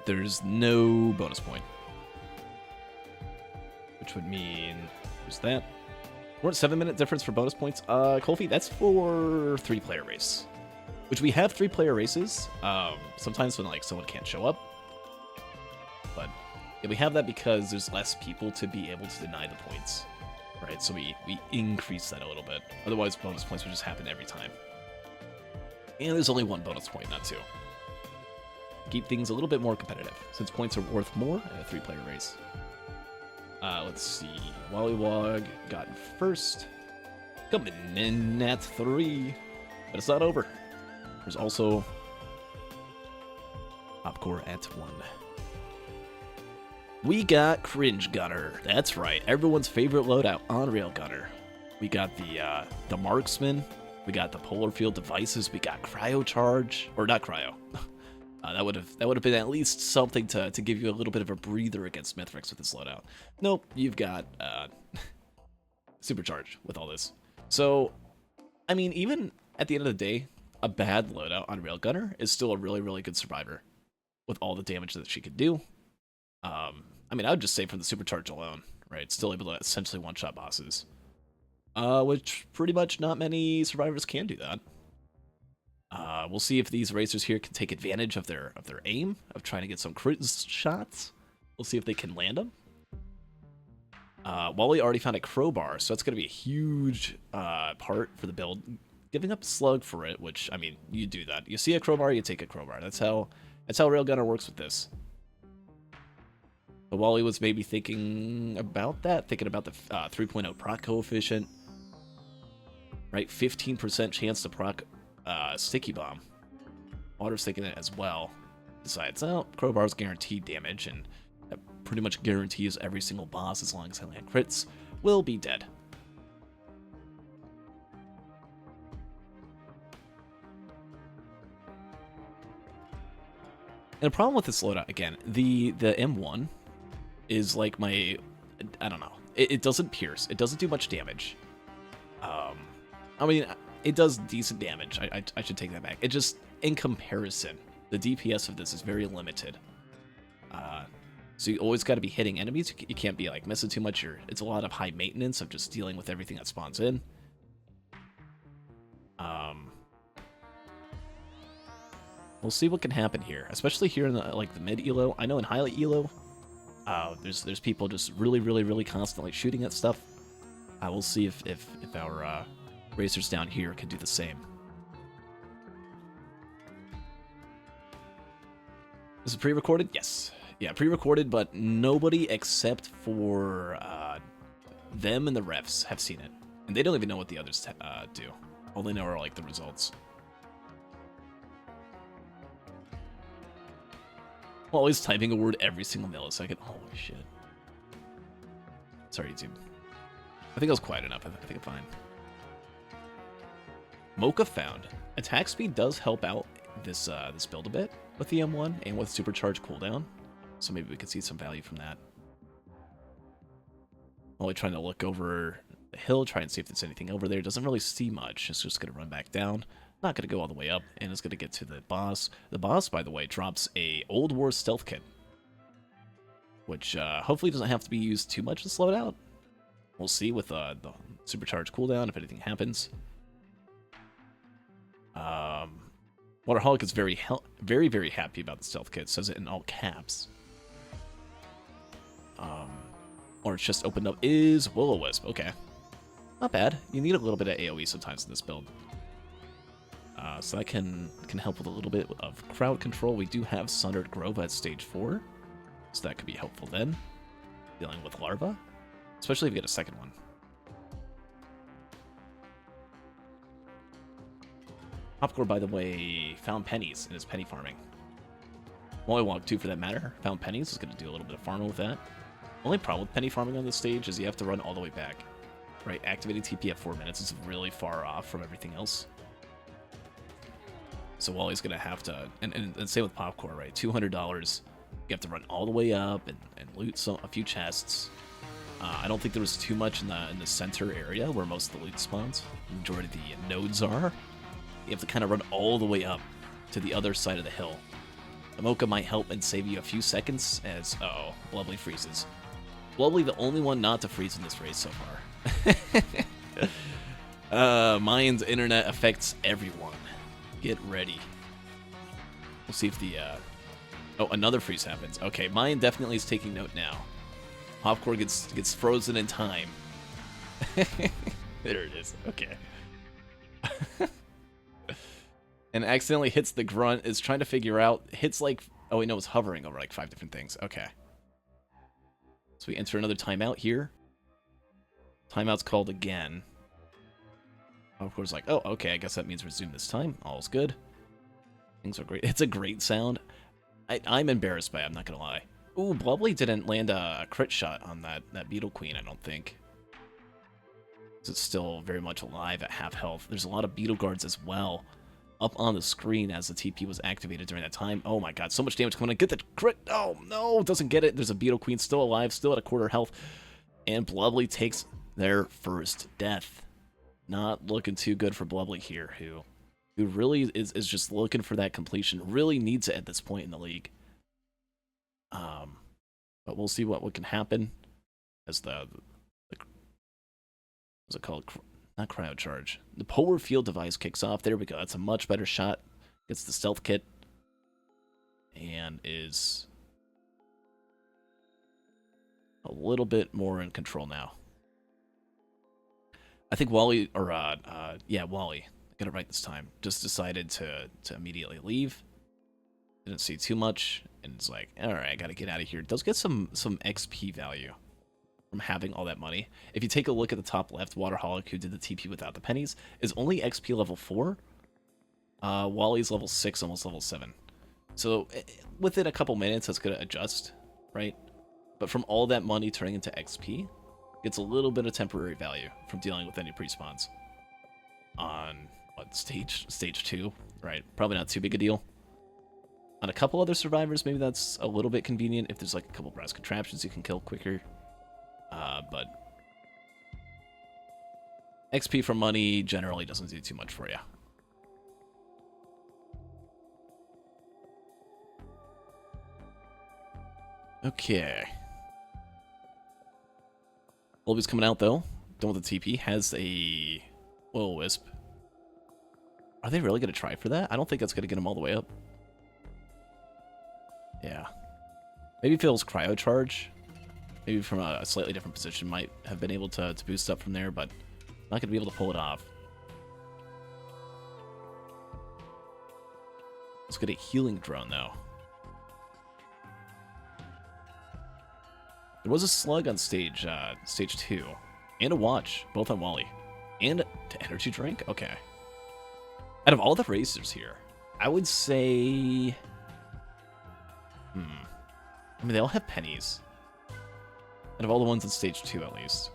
there's no bonus point. Which would mean, who's that? We're at 7-minute difference for bonus points. Colfie, that's for 3-player race. Which we have 3-player races, sometimes when like someone can't show up. But yeah, we have that because there's less people to be able to deny the points. Right, so we increase that a little bit. Otherwise, bonus points would just happen every time. And there's only 1 bonus point, not 2. Keep things a little bit more competitive, since points are worth more in a 3-player race. Let's see. Wollywog got first. Coming in at 3. But it's not over. There's also Popcore at 1. We got Cringe Gunner. That's right. Everyone's favorite loadout, on-rail Gunner. We got the Marksman. We got the Polar Field Devices. We got Cryo Charge. Or not Cryo. That would have been at least something to give you a little bit of a breather against Mithrix with this loadout. Nope, you've got Supercharge with all this. So, I mean, even at the end of the day, a bad loadout on Railgunner is still a really, really good survivor with all the damage that she could do. I mean, I would just say from the supercharge alone, right? Still able to essentially one-shot bosses. Which pretty much not many survivors can do that. We'll see if these racers here can take advantage of their aim, of trying to get some crit shots. We'll see if they can land them. Wally already found a crowbar, so that's going to be a huge part for the build. Giving up slug for it, which, I mean, you do that. You see a crowbar, you take a crowbar. That's how Railgunner works with this. But Wally was maybe thinking about that, thinking about the 3.0 proc coefficient. Right, 15% chance to proc sticky bomb. Water's thinking it as well. Decides, oh, crowbar's guaranteed damage, and that pretty much guarantees every single boss, as long as they land crits, will be dead. And the problem with this loadout, again, the M1 is like my, I don't know, it doesn't pierce, it doesn't do much damage. I mean, it does decent damage, I should take that back. It just, in comparison, the DPS of this is very limited. So you always got to be hitting enemies, you can't be like missing too much, it's a lot of high maintenance of just dealing with everything that spawns in. We'll see what can happen here, especially here in the mid elo. I know in high elo, there's people just really constantly shooting at stuff. We'll see if our racers down here can do the same. This is pre-recorded? Yes. Yeah, pre-recorded, but nobody except for them and the refs have seen it, and they don't even know what the others do. All they know are like the results. Always typing a word every single millisecond. Holy shit. Sorry, YouTube. I think I was quiet enough. I think I'm fine. Mocha found. Attack speed does help out this this build a bit with the M1 and with supercharged cooldown. So maybe we could see some value from that. Only trying to look over the hill, try and see if there's anything over there. Doesn't really see much. It's just going to run back down. Not going to go all the way up, and it's going to get to the boss. The boss, by the way, drops a Old War stealth kit, which hopefully doesn't have to be used too much to slow it out. We'll see with the supercharged cooldown if anything happens. Waterholic is very happy about the stealth kit. Says it in all caps. Or it's just opened up is Will-O-Wisp. Okay, not bad. You need a little bit of AoE sometimes in this build. So that can help with a little bit of crowd control. We do have Sundered Grove at stage 4, so that could be helpful then, dealing with larva, especially if you get a second one. Popcore, by the way, found pennies in his penny farming. Wollywog too, for that matter, found pennies. Is going to do a little bit of farming with that. Only problem with penny farming on this stage is you have to run all the way back. Right, activating TP at 4 minutes is really far off from everything else. So Wally's going to have to, and same with Popcore, right? $200, you have to run all the way up and loot a few chests. I don't think there was too much in the center area where most of the loot spawns. The majority of the nodes are. You have to kind of run all the way up to the other side of the hill. The Mocha might help and save you a few seconds as, uh-oh, Blubbly freezes. Blubbly the only one not to freeze in this race so far. Mayans internet affects everyone. Get ready. We'll see if the, oh, another freeze happens. Okay, Mayan definitely is taking note now. Popcore gets frozen in time. There it is. Okay. And accidentally hits the grunt, is trying to figure out, hits like, oh wait, no, it's hovering over like 5 different things. Okay. So we enter another timeout here. Timeout's called again. Of course, like, oh, okay, I guess that means resume this time. All's good. Things are great. It's a great sound. I'm embarrassed by it, I'm not going to lie. Ooh, Blubbly didn't land a crit shot on that Beetle Queen, I don't think. It's still very much alive at half health. There's a lot of Beetle Guards as well up on the screen as the TP was activated during that time. Oh my god, so much damage coming in. Get the crit! Oh, no, doesn't get it. There's a Beetle Queen still alive, still at a quarter health. And Blubbly takes their first death. Not looking too good for Blubbly here, who who really is just looking for that completion. Really needs it at this point in the league. But we'll see what can happen as the what's it called? Not cryo charge. The polar field device kicks off. There we go. That's a much better shot. Gets the stealth kit and is a little bit more in control now. I think Wally, or Wally, I got it right this time, just decided to immediately leave. Didn't see too much, and it's like, alright, I gotta get out of here. It does get some XP value from having all that money. If you take a look at the top left, Waterholic, who did the TP without the pennies, is only XP level 4. Wally's level 6, almost level 7. So within a couple minutes, that's gonna adjust, right? But from all that money turning into XP, gets a little bit of temporary value from dealing with any pre-spawns. On, what, stage 2, right? Probably not too big a deal. On a couple other survivors, maybe that's a little bit convenient if there's like a couple brass contraptions you can kill quicker. But XP from money generally doesn't do too much for you. Okay. Blubbly's coming out, though. Done with the TP. Has a Will-O-Wisp. Are they really going to try for that? I don't think that's going to get him all the way up. Yeah. Maybe Phil's cryo charge. Maybe from a slightly different position might have been able to boost up from there, but not going to be able to pull it off. Let's get a healing drone, though. There was a slug on stage 2, and a watch, both on Wally, and an energy drink. Okay. Out of all the racers here, I would say, I mean, they all have pennies. Out of all the ones on stage 2, at least.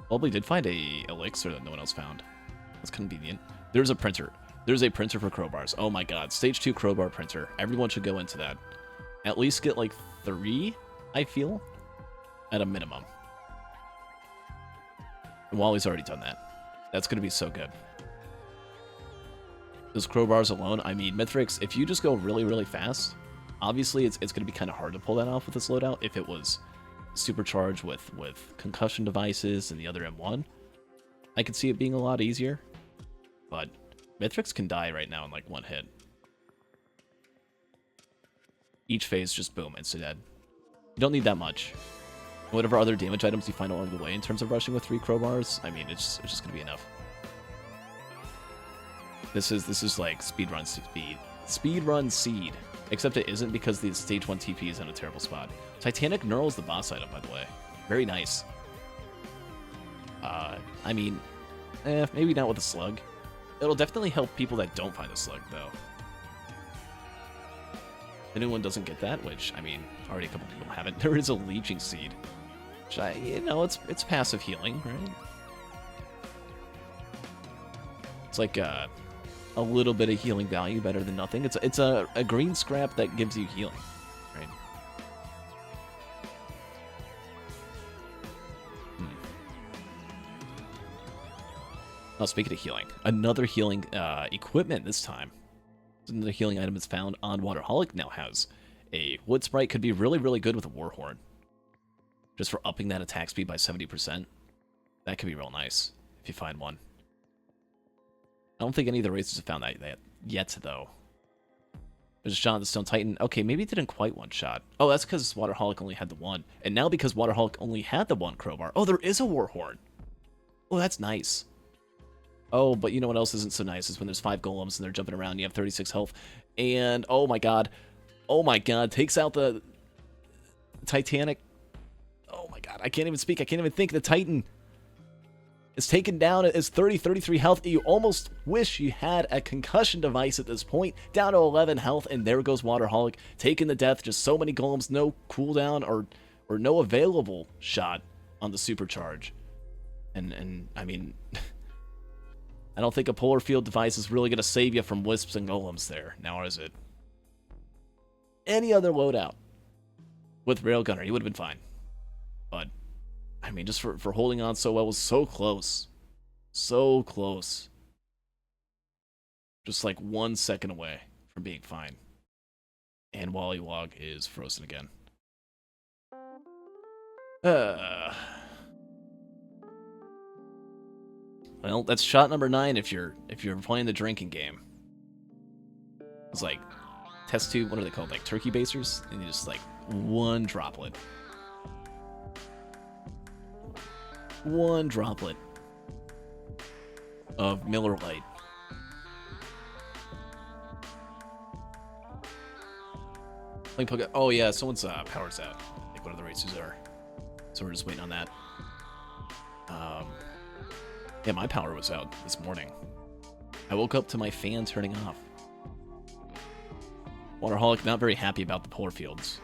Blubbly did find a elixir that no one else found. That's convenient. There's a printer. There's a printer for crowbars. Oh my god, stage 2 crowbar printer. Everyone should go into that. At least get like 3, I feel, at a minimum. And Wally's already done that. That's going to be so good. Those crowbars alone, I mean, Mithrix, if you just go really, really fast, obviously it's going to be kind of hard to pull that off with this loadout. If it was supercharged with concussion devices and the other M1, I could see it being a lot easier. But Mithrix can die right now in like one hit. Each phase, just boom, insta dead. You don't need that much. Whatever other damage items you find along the way in terms of rushing with 3 crowbars, I mean, it's just gonna be enough. This is like speedrun speed. Speedrun seed. Except it isn't because the stage 1 TP is in a terrible spot. Titanic Knurl is the boss item, by the way. Very nice. I mean, maybe not with a slug. It'll definitely help people that don't find a slug, though. If anyone doesn't get that, which, I mean, already a couple people haven't, there is a leeching seed. Which it's passive healing, right? It's like a little bit of healing value, better than nothing. It's a green scrap that gives you healing, right? Oh, speaking of healing, another healing equipment this time. Another healing item is found on Waterholic now has a wood sprite. Could be really, really good with a warhorn. Just for upping that attack speed by 70%. That could be real nice if you find one. I don't think any of the racers have found that yet, though. There's a shot on the Stone Titan. Okay, maybe it didn't quite one-shot. Oh, that's because Waterholic only had the one. And now because Waterholic only had the one crowbar. Oh, there is a warhorn. Oh, that's nice. Oh, but you know what else isn't so nice is when there's 5 golems and they're jumping around and you have 36 health. And, oh my god, takes out the Titanic. Oh my god, I can't even speak, I can't even think. The Titan is taken down at his 33 health. You almost wish you had a concussion device at this point. Down to 11 health, and there goes Waterholic, taking the death. Just so many golems, no cooldown or no available shot on the supercharge. And I mean... I don't think a polar field device is really going to save you from wisps and golems there. Now is it? Any other loadout with Railgunner, he would have been fine. But, I mean, just for holding on so well, was so close. So close. Just like 1 second away from being fine. And Wollywog is frozen again. Well, that's shot number 9 if you're playing the drinking game. It's like test tube, what are they called? Like turkey basers? And you just like 1 droplet. 1 droplet of Miller Lite. Oh yeah, someone's power's out. I think one of the racers are. So we're just waiting on that. Yeah, my power was out this morning. I woke up to my fan turning off. Waterholic not very happy about the polar fields.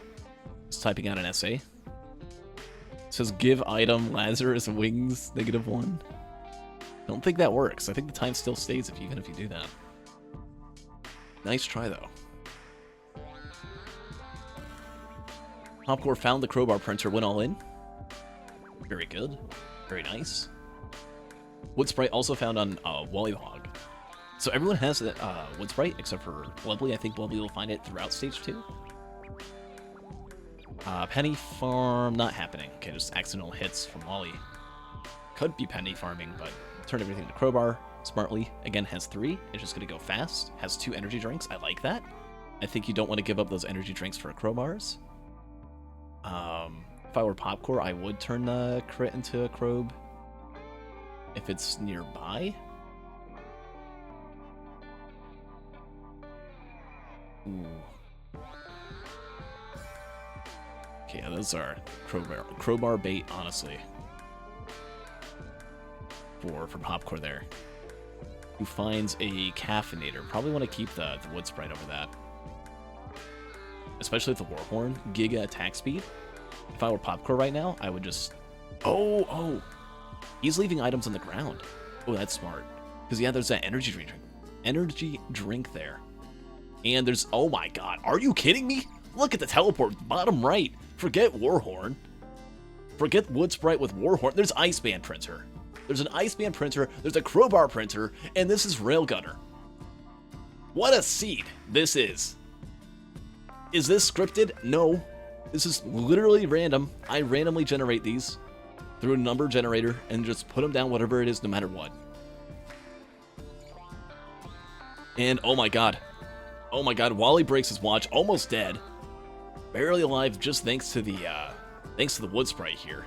Just typing out an essay. It says give item Lazarus wings -1. Don't think that works. I think the time still stays even if you do that. Nice try though. Popcore found the crowbar printer, went all in. Very good. Very nice. Wood Sprite also found on Wollywog. So everyone has Wood Sprite except for Blubbly. I think Blubbly will find it throughout stage 2. Penny Farm, not happening. Okay, just accidental hits from Wally. Could be penny farming, but turned everything to crowbar smartly. Again, has 3. It's just going to go fast. Has 2 energy drinks. I like that. I think you don't want to give up those energy drinks for crowbars. If I were Popcore, I would turn the crit into a Crobe if it's nearby. Ooh. Okay, yeah, those are crowbar bait, honestly. For Popcore there. Who finds a caffeinator. Probably want to keep the Wood Sprite over that. Especially with the Warhorn. Giga attack speed. If I were Popcore right now, I would just... Oh! He's leaving items on the ground. Oh, that's smart. Because, yeah, there's that energy drink there. And there's... Oh, my God. Are you kidding me? Look at the teleport. Bottom right. Forget Warhorn. Forget Wood Sprite with Warhorn. There's Ice Band Printer. There's an Ice Band Printer. There's a Crowbar Printer. And this is Railgunner. What a seed this is. Is this scripted? No. This is literally random. I randomly generate these through a number generator and just put them down whatever it is, no matter what. And oh my god. Oh my god, Wally breaks his watch, almost dead. Barely alive just thanks to the Wood Sprite here.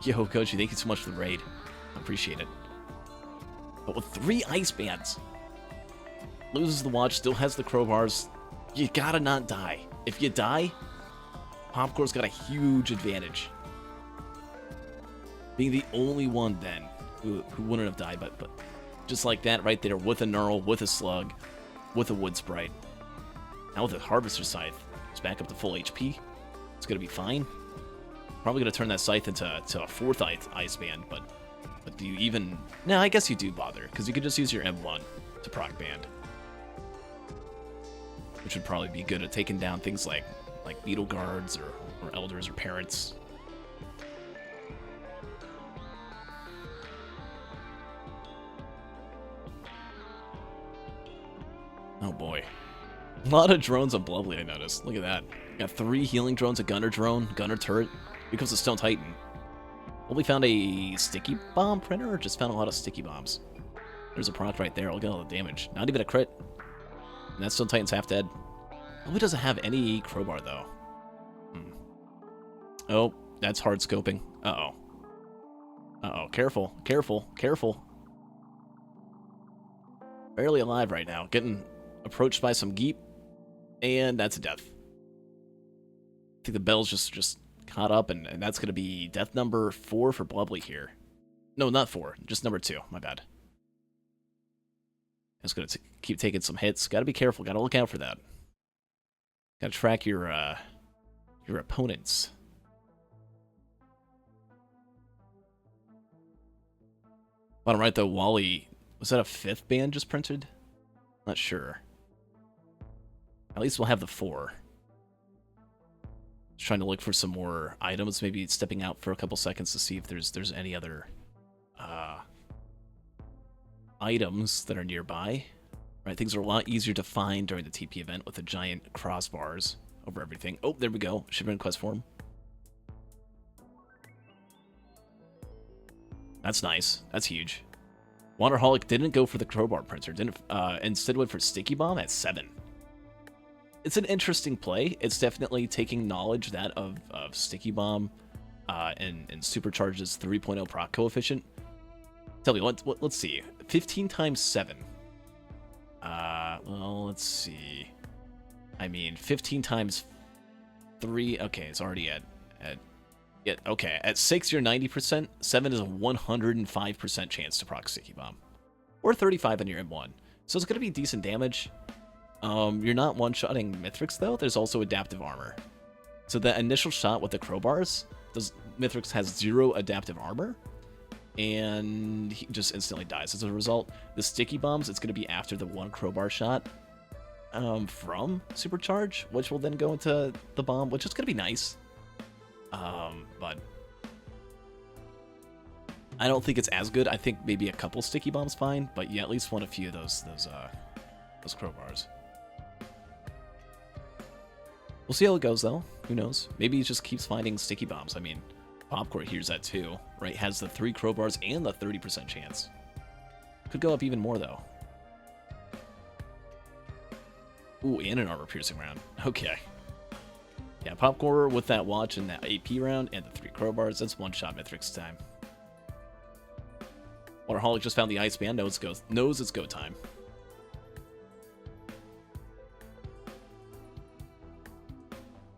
Yo, Koji, thank you so much for the raid. Appreciate it. But with 3 ice bands, loses the watch, still has the crowbars. You gotta not die. If you die, Popcore's got a huge advantage. Being the only one then who wouldn't have died, but just like that right there, with a Knurl, with a Slug, with a Wood Sprite. Now with a Harvester Scythe, it's back up to full HP. It's gonna be fine. Probably gonna turn that Scythe into a 4th Ice Band, but do you even... No, I guess you do bother, because you could just use your M1 to proc Band. Which would probably be good at taking down things like Beetle Guards or Elders or Parents. Oh boy. A lot of drones on Blubbly, I noticed. Look at that. Got 3 healing drones, a Gunner drone, Gunner turret. Here comes the Stone Titan. Well, we found a sticky bomb printer, or just found a lot of sticky bombs? There's a proc right there. Look at all the damage. Not even a crit. And that Stone Titan's half dead. Probably doesn't have any crowbar, though. Oh, that's hard scoping. Uh-oh. Uh-oh. Careful. Careful. Careful. Barely alive right now. Getting approached by some Geep. And that's a death. I think the bell's just caught up, and that's going to be death number 4 for Blubbly here. No, not 4. Just number 2. My bad. Just going to keep taking some hits. Got to be careful. Got to look out for that. Got to track your opponents. Bottom right, though, Wally... Was that a 5th band just printed? Not sure. At least we'll have the 4. Just trying to look for some more items. Maybe stepping out for a couple seconds to see if there's any other items that are nearby. Right, things are a lot easier to find during the TP event with the giant crossbars over everything. Oh, there we go. Shipment quest form. That's nice. That's huge. Waterholic didn't go for the crowbar printer. Instead went for Sticky Bomb at 7. It's an interesting play. It's definitely taking knowledge that of Sticky Bomb and supercharges 3.0 proc coefficient. Tell me, let's see. 15 times 7. Well, let's see. I mean, 15 times 3. Okay, it's already at okay, at 6 you're 90%. 7 is a 105% chance to proc Sticky Bomb, or 35 on your M1. So it's gonna be decent damage. You're not one-shotting Mithrix though. There's also adaptive armor. So the initial shot with the crowbars, Mithrix has 0 adaptive armor, and he just instantly dies as a result. The Sticky Bombs, it's going to be after the 1 crowbar shot from Supercharge, which will then go into the bomb, which is going to be nice. But I don't think it's as good. I think maybe a couple Sticky Bombs fine, but yeah, at least a few of those crowbars. We'll see how it goes though. Who knows? Maybe he just keeps finding Sticky Bombs. I mean, Popcorn hears that too, right? Has the 3 crowbars and the 30% chance. Could go up even more though. Ooh, and an armor piercing round. Okay. Yeah, Popcorn with that watch and that AP round and the 3 crowbars, that's one-shot Mithrix time. Waterholic just found the ice band, knows it's go time.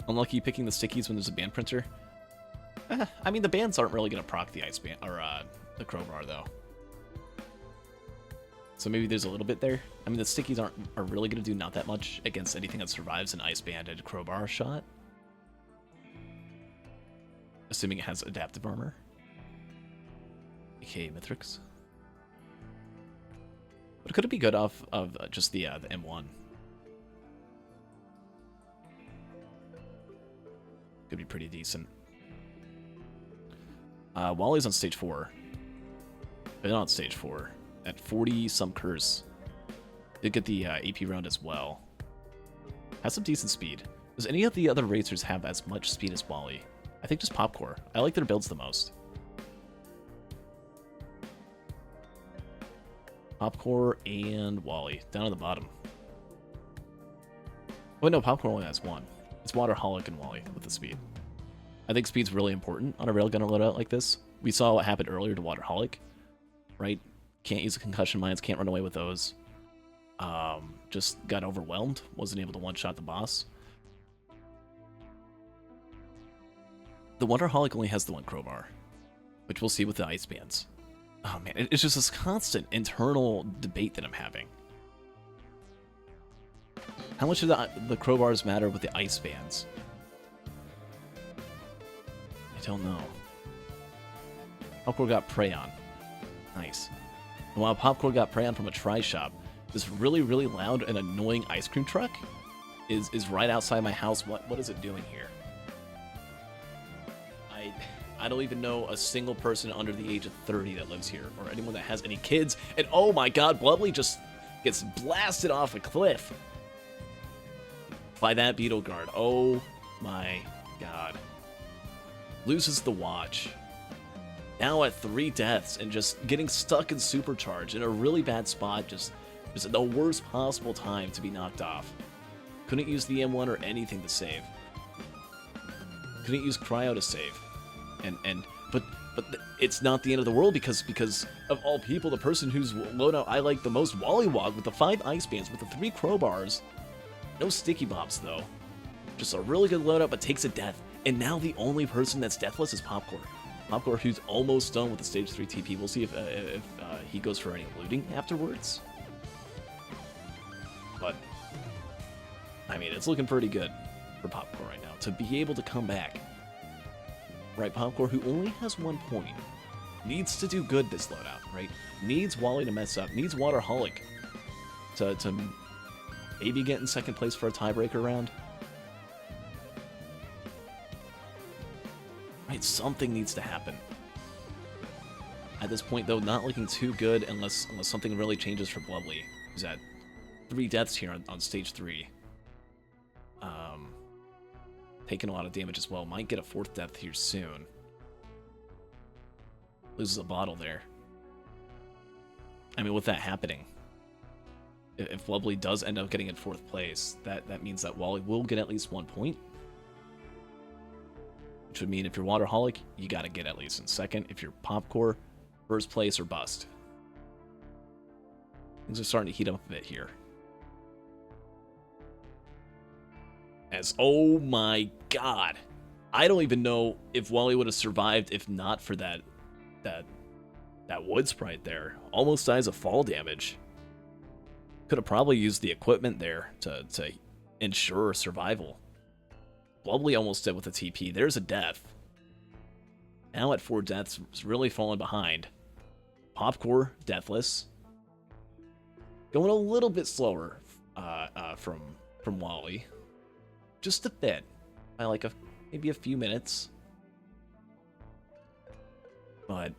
Unlucky picking the stickies when there's a band printer. I mean, the bands aren't really going to proc the ice band, or the crowbar, though. So maybe there's a little bit there. I mean, the stickies are really going to do not that much against anything that survives an ice banded crowbar shot. Assuming it has adaptive armor. aka Mithrix. But could it be good off of just the M1? Could be pretty decent. Wally's on stage 4. Been on stage 4 at 40 some curse. Did get the AP round as well. Has some decent speed. Does any of the other racers have as much speed as Wally? I think just Popcore. I like their builds the most. Popcore and Wally down at the bottom. Oh no, Popcore only has one. It's Waterholic and Wally with the speed. I think speed's really important on a railgun loadout like this. We saw what happened earlier to Waterholic, right? Can't use the concussion mines, can't run away with those. Just got overwhelmed, wasn't able to one-shot the boss. The Waterholic only has the one crowbar, which we'll see with the ice bands. Oh man, it's just this constant internal debate that I'm having. How much do the crowbars matter with the ice bands? I don't know. Popcorn got prey on. Nice. And while Popcorn got prey on from a tri-shop, this really, really loud and annoying ice cream truck is right outside my house. What is it doing here? I don't even know a single person under the age of 30 that lives here, or anyone that has any kids. And oh my god, Blubbly just gets blasted off a cliff by that beetle guard. Oh my god. Loses the watch. Now at 3 deaths and just getting stuck in supercharge in a really bad spot. Just the worst possible time to be knocked off. Couldn't use the M1 or anything to save. Couldn't use cryo to save. But it's not the end of the world because of all people, the person whose loadout I like the most, Wollywog, with the 5 ice bands, with the 3 crowbars. No sticky bombs though. Just a really good loadout, but takes a death. And now the only person that's deathless is Popcorn. Popcorn, who's almost done with the stage 3 TP. We'll see if he goes for any looting afterwards. But I mean, it's looking pretty good for Popcorn right now to be able to come back. Right, Popcorn, who only has 1 point, needs to do good this loadout, right? Needs Wally to mess up, needs Waterholic to maybe get in second place for a tiebreaker round. Right, something needs to happen. At this point, though, not looking too good unless something really changes for Blubbly, who's at 3 deaths here on stage 3. Taking a lot of damage as well. Might get a 4th death here soon. Loses a bottle there. I mean, with that happening, if Blubbly does end up getting in 4th place, that means that Wally will get at least 1 point. Which would mean if you're Waterholic, you gotta get at least in 2nd. If you're Popcore, 1st place or bust. Things are starting to heat up a bit here. As, oh my god, I don't even know if Wally would have survived if not for that wood sprite there. Almost dies of fall damage. Could have probably used the equipment there to ensure survival. Blubbly almost dead with a TP. There's a death. Now at 4 deaths, it's really falling behind. Popcore, deathless. Going a little bit slower from Wally. Just a bit. By like maybe a few minutes. But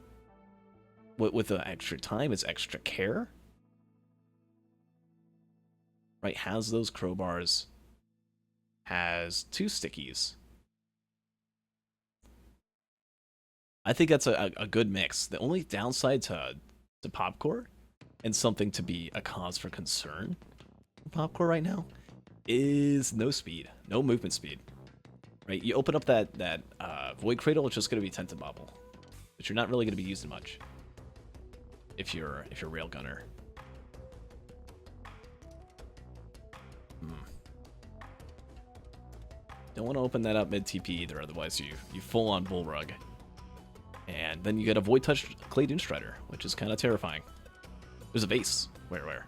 with the extra time, it's extra care. Right, has those crowbars. Has 2 stickies. I think that's a good mix. The only downside to Popcore, and something to be a cause for concern for Popcore right now, is no speed, no movement speed. Right, you open up that Void Cradle, it's just going to be Tented Bobble, but you're not really going to be using much if you're Railgunner. Don't want to open that up mid-TP either, otherwise you full-on Bullrug. And then you get a Void Touch Clay Doomstrider, which is kind of terrifying. There's a Vase. Where?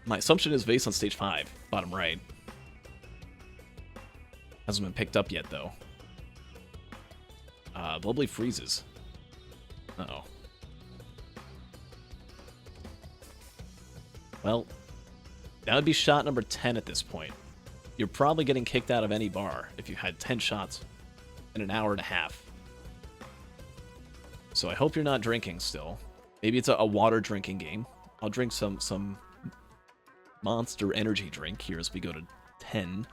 My assumption is Vase on stage 5, bottom right. Hasn't been picked up yet, though. Blubbly freezes. Uh-oh. Well, that would be shot number 10 at this point. You're probably getting kicked out of any bar if you had 10 shots in an hour and a half. So I hope you're not drinking still. Maybe it's a water drinking game. I'll drink some Monster Energy drink here as we go to 10.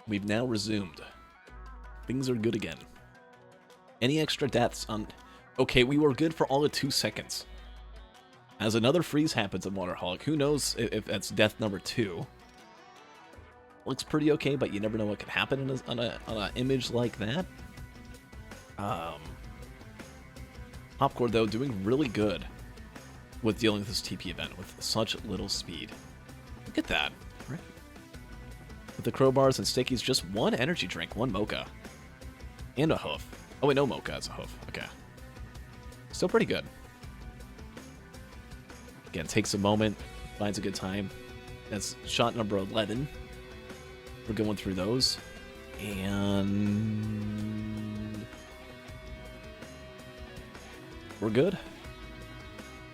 We've now resumed. Things are good again. Any extra deaths on... Okay, we were good for all of 2 seconds. As another freeze happens in Waterholic, who knows if that's death number 2. Looks pretty okay, but you never know what could happen on an image like that. Popcore, though, doing really good with dealing with this TP event with such little speed. Look at that. Right? With the crowbars and stickies, just 1 energy drink, 1 mocha. And a hoof. Oh wait, no mocha, it's a hoof. Okay. Still pretty good. Again, takes a moment, finds a good time. That's shot number 11. We're going through those. And... we're good.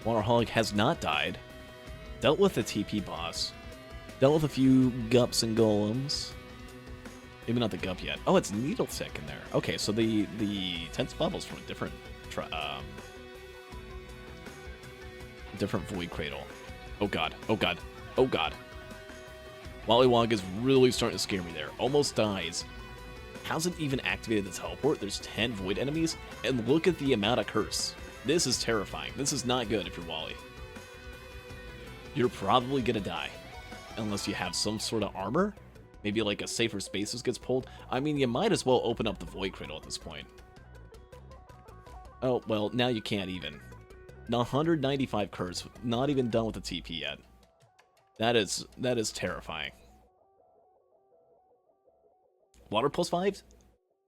Waterholic has not died. Dealt with the TP boss. Dealt with a few gups and golems. Maybe not the gup yet. Oh, it's Needle Tick in there. Okay, so the tense bubbles from a different Void Cradle. Oh god, oh god, oh god. Wollywog is really starting to scare me there. Almost dies. Hasn't even activated the teleport. There's 10 Void enemies, and look at the amount of curse. This is terrifying. This is not good if you're Wally. You're probably gonna die. Unless you have some sort of armor. Maybe like a Safer Spaces gets pulled. I mean, you might as well open up the Void Cradle at this point. Oh, well, now you can't even. 195 curse, not even done with the TP yet. That is terrifying. Water +5?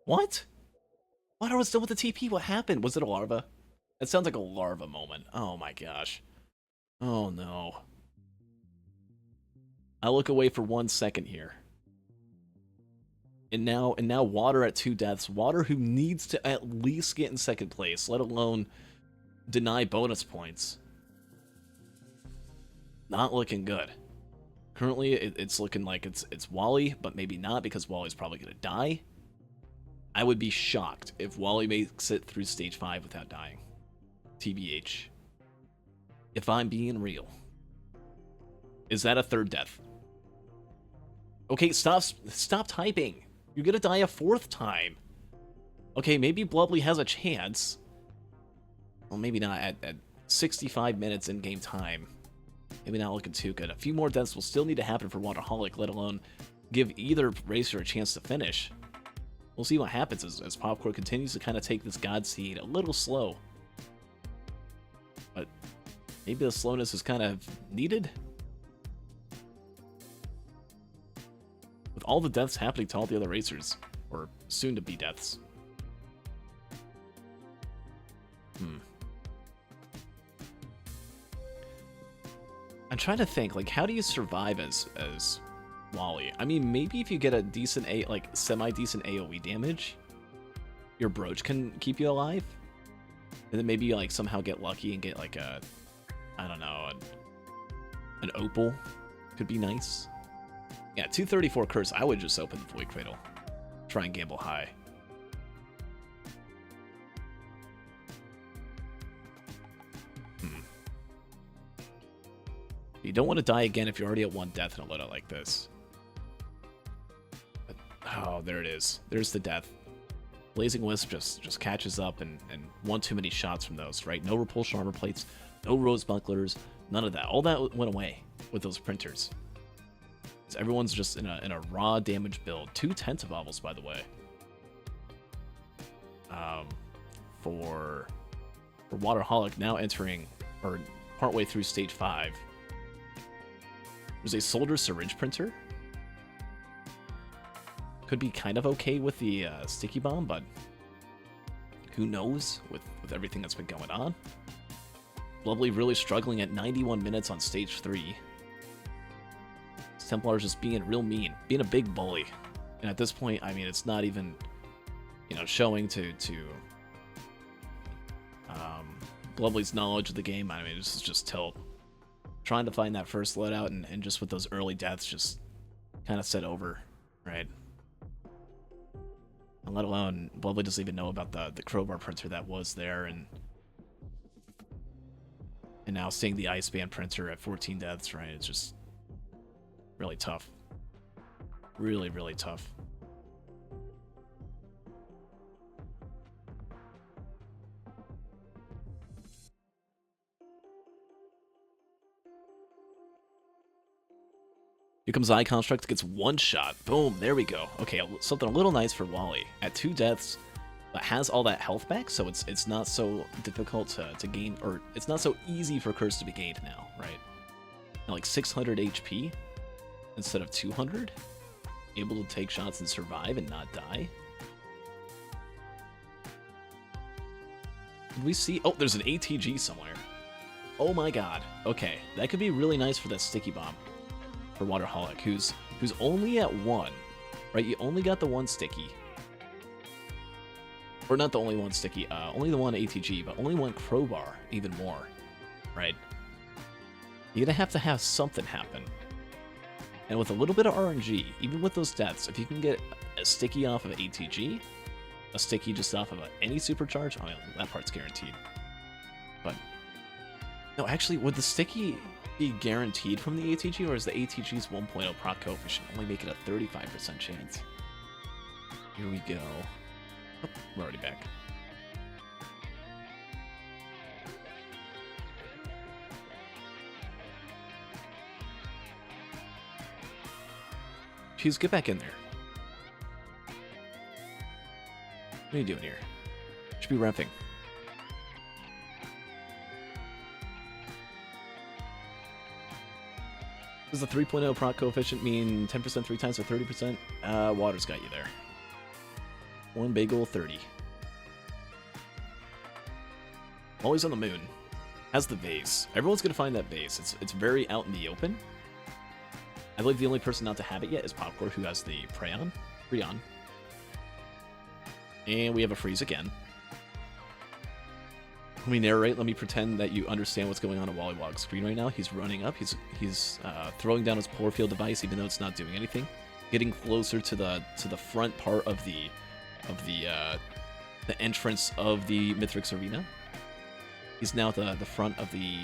What? Water was still with the TP, what happened? Was it a larva? It sounds like a larva moment. Oh my gosh. Oh no. I look away for 1 second here. And now Water at 2 deaths. Water who needs to at least get in 2nd place, let alone deny bonus points. Not looking good. Currently, it's looking like it's Wally, but maybe not because Wally's probably going to die. I would be shocked if Wally makes it through stage 5 without dying. TBH. If I'm being real. Is that a third death? Okay, stop typing. You're gonna die a 4th time. Okay, maybe Blubbly has a chance. Well, maybe not at 65 minutes in-game time. Maybe not looking too good. A few more deaths will still need to happen for Waterholic, let alone give either racer a chance to finish. We'll see what happens as Popcorn continues to kind of take this God Seed a little slow. But maybe the slowness is kind of needed? With all the deaths happening to all the other racers, or soon-to-be deaths. I'm trying to think, like, how do you survive as Wally? I mean, maybe if you get a decent, semi-decent AoE damage, your brooch can keep you alive. And then maybe you, like, somehow get lucky and get, like, I don't know, an opal could be nice. Yeah, 234 curse, I would just open the Void Cradle. Try and gamble high. You don't want to die again if you're already at 1 death in a loadout like this. But, oh, there it is. There's the death. Blazing Wisp just catches up and one too many shots from those, right? No repulsion armor plates, no rose bucklers, none of that. All that went away with those printers. So everyone's just in a raw damage build. 2 Tenta bobbles, by the way. For Waterholic now entering, or partway through stage 5. There's a Soldier Syringe Printer. Could be kind of okay with the Sticky Bomb, but who knows with everything that's been going on. Blubbly really struggling at 91 minutes on stage 3. Templar's just being real mean, being a big bully. And at this point, I mean, it's not even, showing to Blubbly's knowledge of the game. I mean, this is just tilt. Trying to find that first loadout and just with those early deaths just kind of set over, right? And let alone, Blubbly doesn't even know about the crowbar printer that was there, and now seeing the Ice Band printer at 14 deaths, right? It's just really tough. Really, really tough. Here comes Eye Construct, gets 1 shot. Boom, there we go. Okay, something a little nice for Wally. At 2 deaths, but has all that health back, so it's not so difficult to gain, or it's not so easy for Curse to be gained now, right? Now, like 600 HP instead of 200. Able to take shots and survive and not die. Did we see? Oh, there's an ATG somewhere. Oh my god. Okay, that could be really nice for that Sticky Bomb. For Waterholic, who's only at 1, right? You only got the 1 sticky, or not the only 1 sticky, only the 1 ATG, but only 1 crowbar, even more, right? You're gonna have to have something happen, and with a little bit of RNG, even with those deaths, if you can get a sticky off of ATG, a sticky just off of any supercharge, oh, that part's guaranteed. But no, actually, would the sticky be guaranteed from the ATG, or is the ATG's 1.0 proc coefficient only make it a 35% chance? Here we go. Oh, we're already back. Jeez, get back in there. What are you doing here? Should be reffing. Does the 3.0 proc coefficient mean 10% 3 times or 30%? Water's got you there. 1 bagel, 30. Always on the moon. Has the vase. Everyone's gonna find that vase. It's very out in the open. I believe the only person not to have it yet is Popcorn, who has the Freon. And we have a freeze again. Let me narrate. Let me pretend that you understand what's going on Wollywog's screen right now. He's running up. He's throwing down his polar field device, even though it's not doing anything. Getting closer to the front part of the the entrance of the Mithrix Arena. He's now at the front of the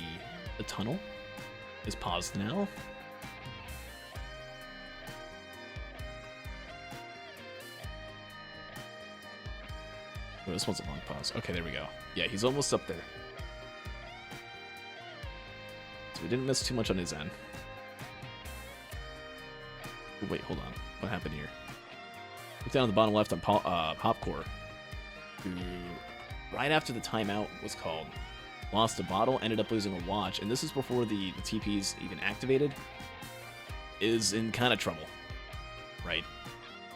tunnel. Is paused now. Oh, this one's a long pause. Okay, there we go. Yeah, he's almost up there. So we didn't miss too much on his end. Oh, wait, hold on. What happened here? Look down at the bottom left on Popcore, who, right after the timeout was called, lost a bottle, ended up losing a watch, and this is before the TP's even activated, is in kind of trouble, right?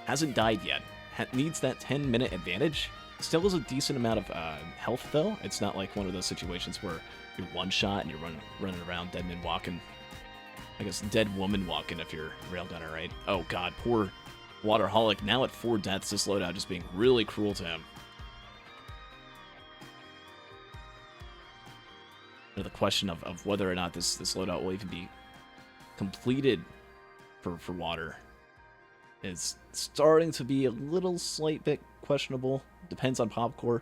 Hasn't died yet. Needs that 10-minute advantage. Still has a decent amount of health, though. It's not like one of those situations where you're one shot and you're running around dead man walking. I guess dead woman walking if you're railgunner, right? Oh god, poor Waterholic. Now at 4 deaths, this loadout just being really cruel to him. The question of whether or not this loadout will even be completed for Water is starting to be a little slight bit questionable. Depends on Popcore,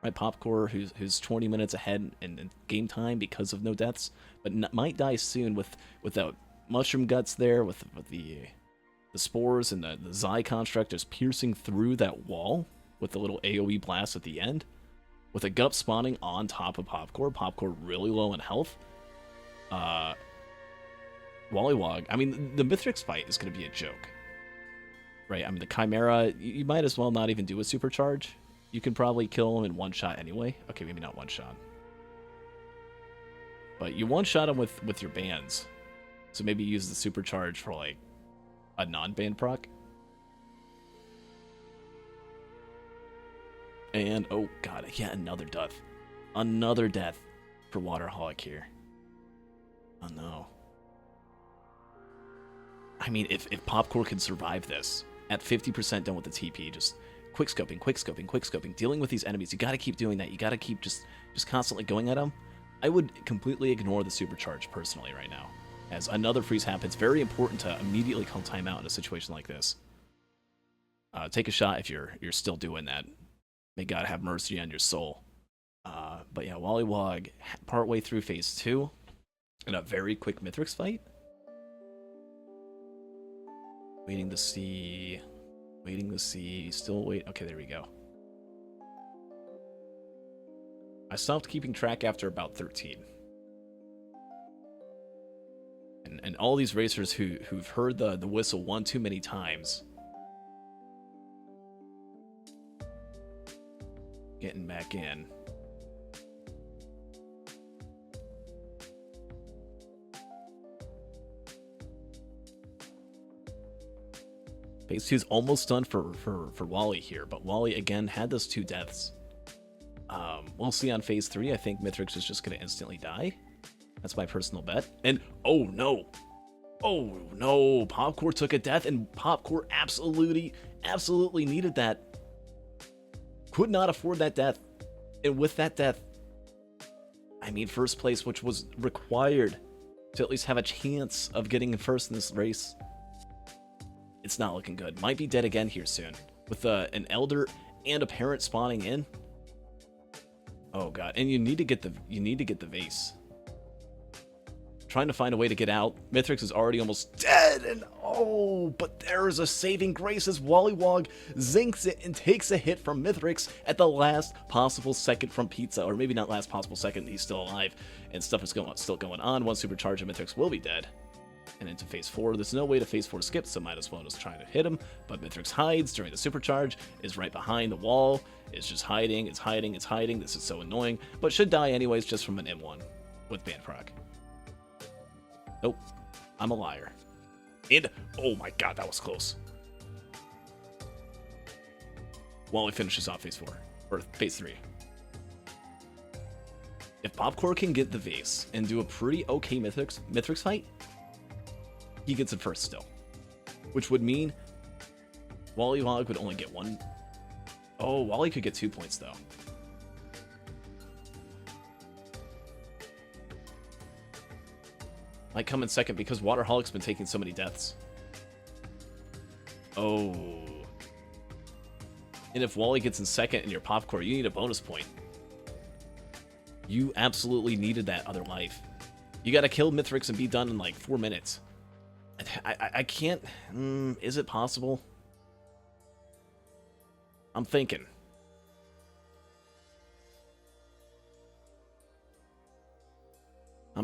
right? Popcore, who's 20 minutes ahead in game time because of no deaths, but might die soon without mushroom guts there, with the spores and the Zai construct just piercing through that wall with the little AoE blast at the end, with a gut spawning on top of Popcore. Popcore really low in health. Wollywog. I mean, the Mithrix fight is going to be a joke. Right, I mean, the Chimera, you might as well not even do a supercharge. You can probably kill him in one shot anyway. Okay, maybe not one shot. But you one-shot him with your bands. So maybe use the supercharge for, like, a non-band proc. And, oh god, yeah, another death. Another death for Waterholic here. Oh no. I mean, if Popcore can survive this, at 50% done with the TP, just quickscoping, dealing with these enemies. You gotta keep doing that. You gotta keep just constantly going at them. I would completely ignore the supercharge personally right now, as another freeze happens. Very important to immediately call timeout in a situation like this. Take a shot if you're still doing that. May God have mercy on your soul. But yeah, Wollywog partway through phase 2 in a very quick Mithrix fight. Waiting to see. Still wait. Okay, there we go. I stopped keeping track after about 13. And all these racers who've heard the whistle one too many times, getting back in. Phase 2 is almost done for Wally here, but Wally again had those 2 deaths. We'll see on phase 3. I think Mithrix is just going to instantly die. That's my personal bet. And oh no, Popcore took a death, and Popcore absolutely needed that. Could not afford that death, and with that death, I mean first place, which was required to at least have a chance of getting in first in this race. It's not looking good. Might be dead again here soon. With an elder and a parent spawning in. Oh god, and you need to get the vase. Trying to find a way to get out. Mithrix is already almost dead, and oh, but there is a saving grace as Wollywog zinks it and takes a hit from Mithrix at the last possible second from Pizza, or maybe not last possible second. He's still alive, and stuff is still going on. One supercharge and Mithrix will be dead. And into phase 4, there's no way to phase 4 skip, so might as well just try to hit him. But Mithrix hides during the supercharge, is right behind the wall, is just hiding, it's hiding. This is so annoying, but should die anyways just from an M1 with band proc. Nope, I'm a liar. And oh my god, that was close. Wally finishes off phase 4, or phase 3. If Popcore can get the vase and do a pretty okay Mithrix fight, he gets it first still. Which would mean Wollywog would only get 1. Oh, Wally could get 2 points though. Might come in second because Waterholic's been taking so many deaths. Oh. And if Wally gets in second and you're Popcorn, you need a bonus point. You absolutely needed that other life. You gotta kill Mithrix and be done in like 4 minutes. I can't... is it possible? I'm thinking. I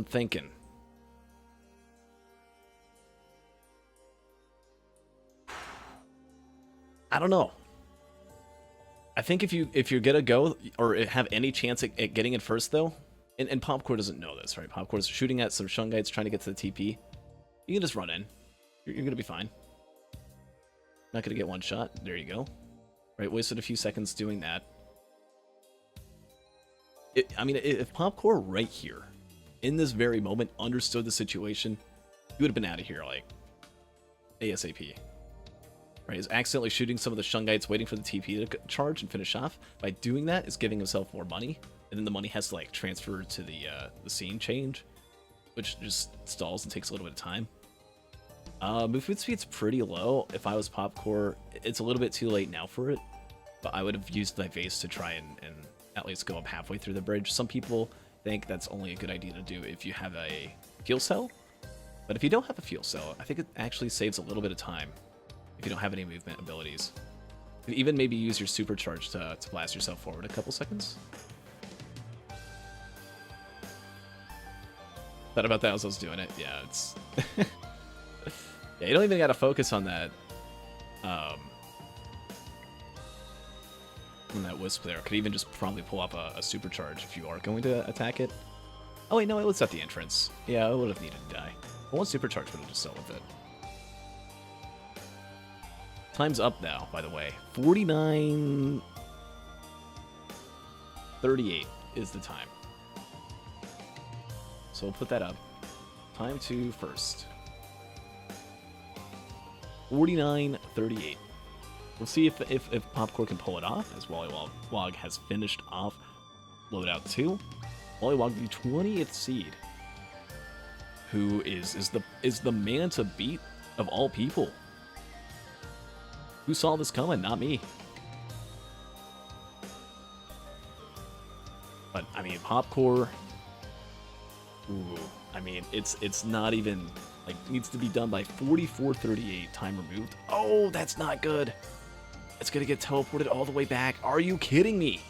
don't know. I think if you're gonna go or have any chance at getting it first though, and Popcorn doesn't know this, right? Popcorn's shooting at some Shungites trying to get to the TP. You can just run in. You're gonna be fine. Not gonna get one shot. There you go. Right, wasted a few seconds doing that. I mean, if Popcorn right here, in this very moment, understood the situation, he would have been out of here like ASAP. Right, he's accidentally shooting some of the Shungites, waiting for the TP to charge and finish off. By doing that, is giving himself more money, and then the money has to like transfer to the scene change, which just stalls and takes a little bit of time. Movement speed's pretty low. If I was Popcorn, it's a little bit too late now for it, but I would have used my vase to try and at least go up halfway through the bridge. Some people think that's only a good idea to do if you have a fuel cell, but if you don't have a fuel cell, I think it actually saves a little bit of time. If you don't have any movement abilities, you can even maybe use your supercharge to blast yourself forward a couple seconds. Thought about that as I was doing it. Yeah, it's yeah, you don't even gotta focus on that. On that wisp there. Could even just probably pull up a supercharge if you are going to attack it. Oh wait, no, it was at the entrance. Yeah, I would have needed to die. But one supercharge would have just dealt with it. Time's up now, by the way. 49:38 is the time. So we'll put that up. Time to first. 49:38. We'll see if Popcorn can pull it off, as Wollywog has finished off Loadout 2. Wollywog, the 20th seed, who is the man to beat of all people. Who saw this coming? Not me. But I mean, Popcorn. Ooh, I mean, it's not even like needs to be done by 44:38. Time removed. Oh, that's not good. It's gonna get teleported all the way back. Are you kidding me?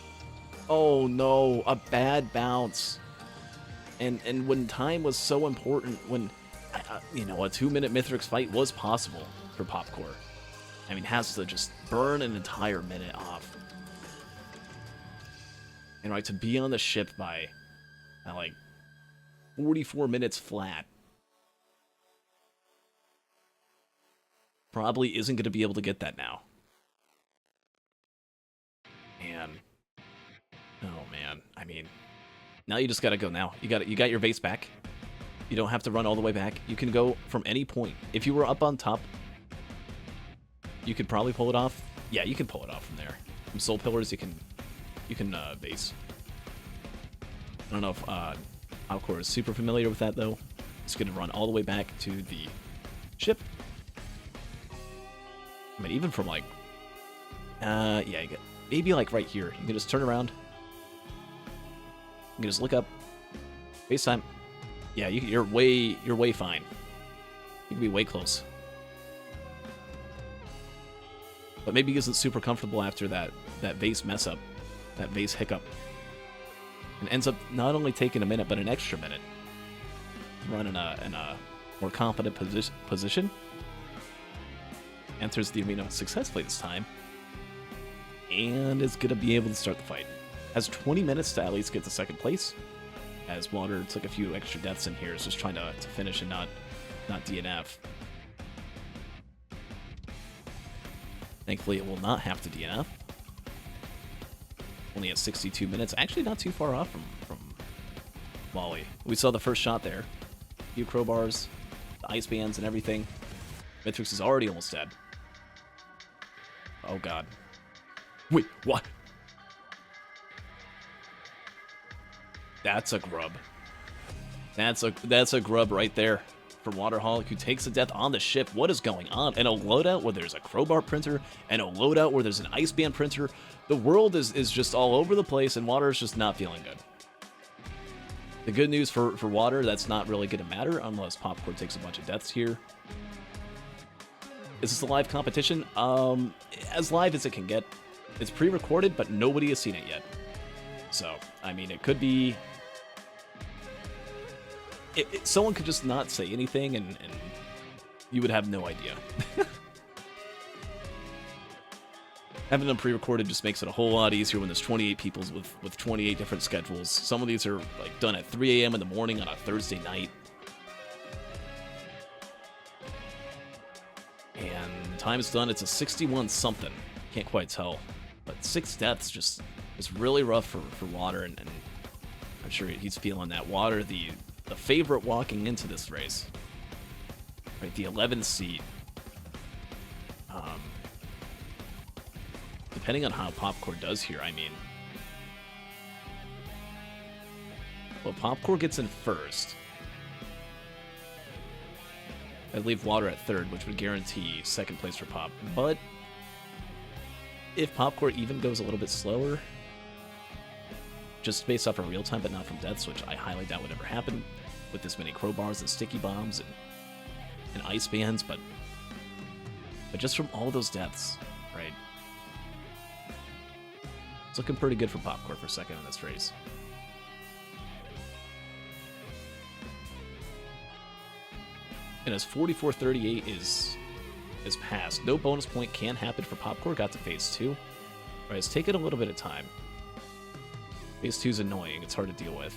Oh no, a bad bounce. And when time was so important, when you know, a 2-minute Mithrix fight was possible for Popcorn. I mean, has to just burn an entire minute off. And right, to be on the ship by like 44 minutes flat. Probably isn't going to be able to get that now. Man. Oh man. I mean, now you just got to go now. You got your base back. You don't have to run all the way back. You can go from any point. If you were up on top, you could probably pull it off. Yeah, you can pull it off from there. From Soul Pillars, you can base. I don't know if Popcorn is super familiar with that though. It's going to run all the way back to the ship. I mean, even from like, yeah, you get maybe like right here. You can just turn around. You can just look up. Base time. Yeah, you're way fine. You can be way close. But maybe he isn't super comfortable after that vase mess up, that vase hiccup. And ends up not only taking a minute, but an extra minute. Run in a more confident position. Enters the arena successfully this time. And is going to be able to start the fight. Has 20 minutes to at least get to second place. As Water took a few extra deaths in here, is just trying to finish and not DNF. Thankfully, it will not have to DNF. Only at 62 minutes. Actually, not too far off from Wally. We saw the first shot there. A few crowbars, the ice bands, and everything. Mithrix is already almost dead. Oh, God. Wait, what? That's a grub. That's a grub right there. for Waterholic, who takes a death on the ship. What is going on? And a loadout where there's a crowbar printer, and a loadout where there's an ice band printer. The world is just all over the place, and Water is just not feeling good. The good news for Water, that's not really going to matter unless Popcorn takes a bunch of deaths here. Is this a live competition? As live as it can get. It's pre-recorded, but nobody has seen it yet. So, I mean, it could be... someone could just not say anything, and you would have no idea. Having them pre-recorded just makes it a whole lot easier when there's 28 people with 28 different schedules. Some of these are like done at 3 a.m. in the morning on a Thursday night. And time is done. It's a 61-something. Can't quite tell. But 6 deaths just is really rough for Water, and I'm sure he's feeling that. Water, the favorite walking into this race. Right, the 11th seed. Depending on how Popcorn does here, I mean... Well, Popcorn gets in first. I'd leave Water at third, which would guarantee second place for Pop. But if Popcorn even goes a little bit slower, just based off of real time, but not from deaths, which I highly doubt would ever happen with this many crowbars and sticky bombs and ice bands, but just from all those deaths, right? It's looking pretty good for Popcorn for second in this race. And as 44:38 is passed, no bonus point can happen for Popcorn. Got to phase 2. Right, it's taken a little bit of time. Phase 2 is annoying. It's hard to deal with.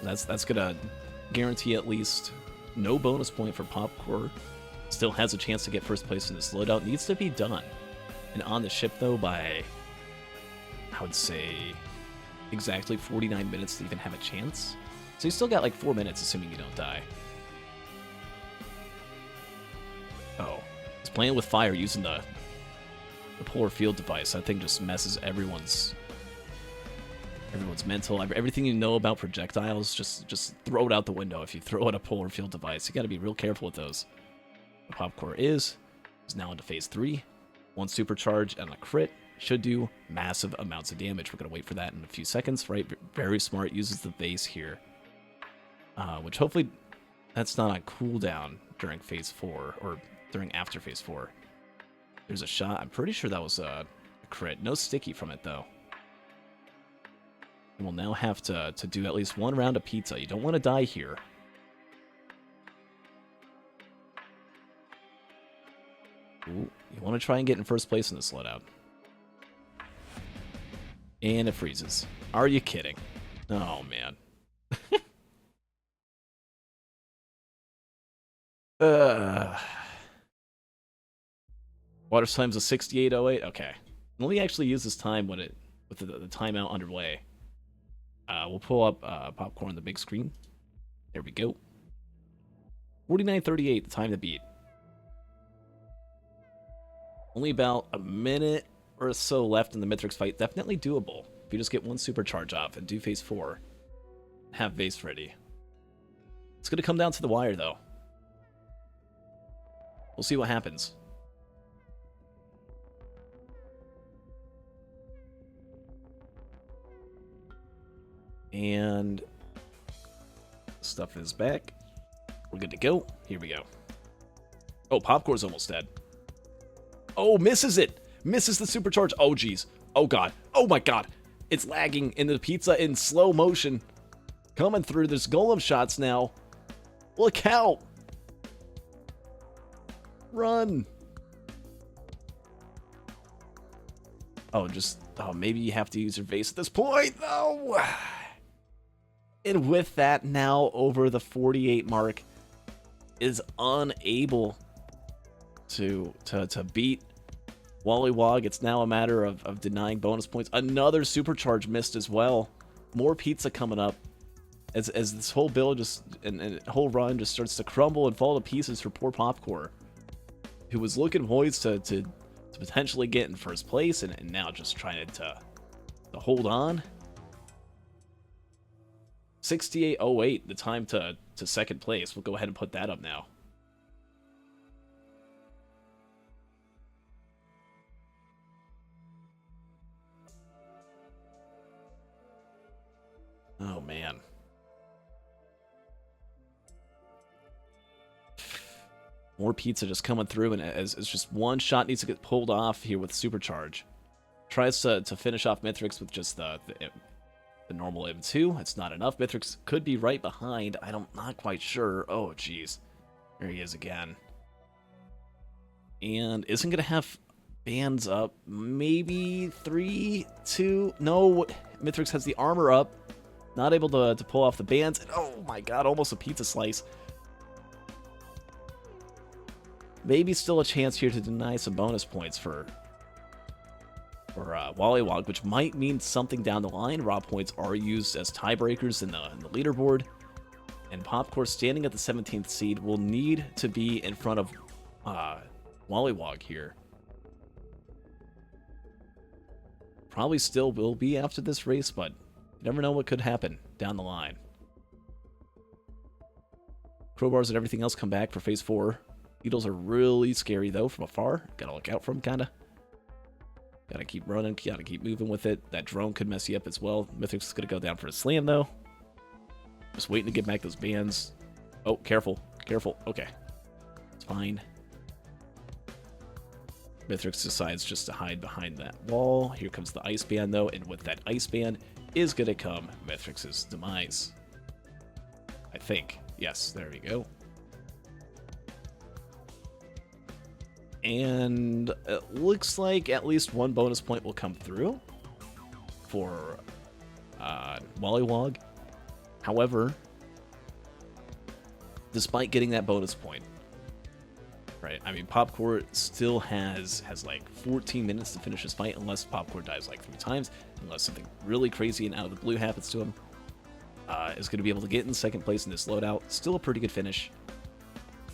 That's gonna guarantee at least no bonus point for Popcorn. Still has a chance to get first place in this loadout. Needs to be done. And on the ship, though, by, I would say, exactly 49 minutes to even have a chance. So you still got like 4 minutes, assuming you don't die. Oh. He's playing with fire using the polar field device. That thing just messes everyone's mental. Everything you know about projectiles, just throw it out the window if you throw out a polar field device. You got to be real careful with those. The Popcorn is now into phase 3. 1 supercharge and a crit should do massive amounts of damage. We're going to wait for that in a few seconds, right? Very smart. Uses the base here, which hopefully that's not on cooldown during phase 4 or after phase 4. There's a shot. I'm pretty sure that was a crit. No sticky from it, though. And we'll now have to do at least 1 round of pizza. You don't want to die here. Ooh, you want to try and get in first place in this loadout. And it freezes. Are you kidding? Oh, man. Water's time's a 68:08. Okay. Let me actually use this time with the timeout underway. We'll pull up Popcorn on the big screen. There we go. 49:38, the time to beat. Only about a minute or so left in the Mithrix fight. Definitely doable. If you just get 1 supercharge off and do phase 4. Have base ready. It's going to come down to the wire, though. We'll see what happens. And stuff is back. We're good to go. Here we go. Oh, Popcorn's almost dead. Oh, misses it. Misses the supercharge. Oh, geez. Oh, God. Oh, my God. It's lagging in the pizza in slow motion. Coming through. There's golem shots now. Look out. Run. Oh, maybe you have to use your vase at this point. Oh. And with that, now over the 48 mark, is unable to beat Wollywog. It's now a matter of denying bonus points. Another supercharge missed as well. More pizza coming up as this whole build and whole run just starts to crumble and fall to pieces for poor Popcorn, who was looking poised to potentially get in first place and now just trying to to hold on. 68.08, the time to second place. We'll go ahead and put that up now. Oh, man. More pizza just coming through, and as just one shot needs to get pulled off here with Supercharge. Tries to finish off Mithrix with just the normal M2. It's not enough. Mithrix could be right behind. I'm not quite sure. Oh, jeez. There he is again. And isn't going to have bands up. Maybe 3, 2... No, Mithrix has the armor up. Not able to pull off the bands. And oh my god, almost a pizza slice. Maybe still a chance here to deny some bonus points for Wollywog, which might mean something down the line. Raw points are used as tiebreakers in the leaderboard. And Popcore, standing at the 17th seed, will need to be in front of Wollywog here. Probably still will be after this race, but you never know what could happen down the line. Crowbars and everything else come back for Phase 4. Needles are really scary, though, from afar. Gotta look out for them, kinda. Gotta keep running, gotta keep moving with it. That drone could mess you up as well. Mythic's is gonna go down for a slam, though. Just waiting to get back those bands. Oh, careful. Careful. Okay. It's fine. Mithrix decides just to hide behind that wall. Here comes the ice band, though, and with that ice band is going to come Mithrix's demise. I think. Yes, there we go. And it looks like at least one bonus point will come through for Wollywog. However, despite getting that bonus point, right? I mean, Popcore still has like 14 minutes to finish his fight, unless Popcore dies like 3 times, unless something really crazy and out of the blue happens to him. Is going to be able to get in second place in this loadout. Still a pretty good finish.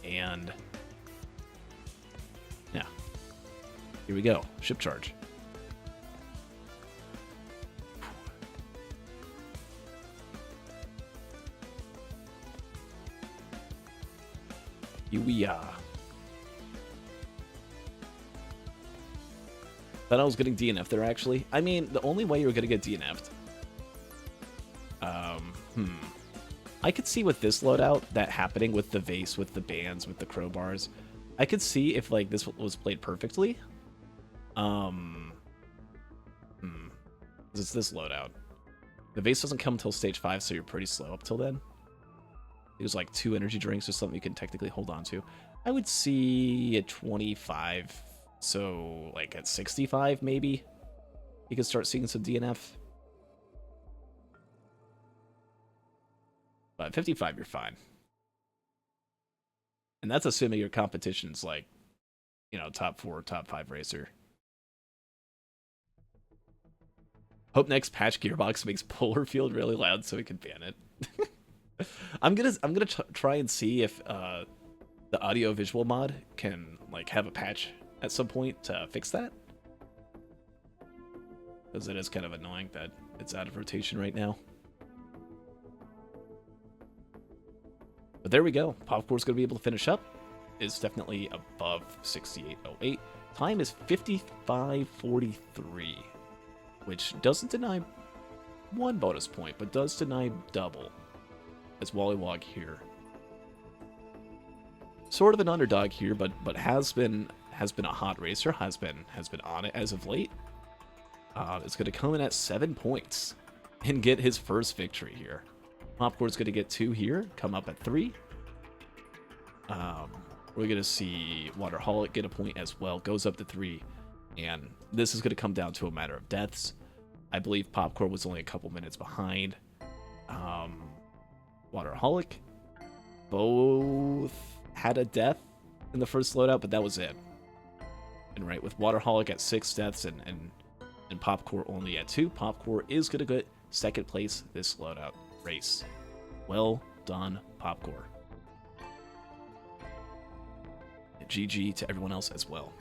And yeah, here we go. Ship charge. Here we are. Thought I was getting DNF'd there, actually. I mean, the only way you're going to get DNF'd... I could see with this loadout that happening with the vase, with the bands, with the crowbars. I could see if, like, this was played perfectly. It's this loadout. The vase doesn't come until stage 5, so you're pretty slow up till then. There's like 2 energy drinks or something you can technically hold on to. I would see at 25, so like at 65 maybe, you can start seeing some DNF. But at 55, you're fine. And that's assuming your competition's like, you know, top 4, top 5 racer. Hope next patch Gearbox makes Polar Field really loud so we can ban it. I'm gonna try and see if the audio visual mod can like have a patch at some point to fix that, because it is kind of annoying that it's out of rotation right now. But there we go. Popcore's gonna be able to finish up. Is definitely above 68.08. Time is 55.43, which doesn't deny 1 bonus point, but does deny double. As Wollywog here, sort of an underdog here, but has been a hot racer, has been on it as of late. Is going to come in at 7 points and get his first victory here. Popcore's going to get 2 here, come up at 3. We're going to see Waterholic get a point as well, goes up to 3, and this is going to come down to a matter of deaths. I believe Popcore was only a couple minutes behind. Waterholic both had a death in the first loadout, but that was it. And right, with Waterholic at 6 deaths and Popcore only at 2, Popcore is going to get second place this loadout race. Well done, Popcore. And GG to everyone else as well.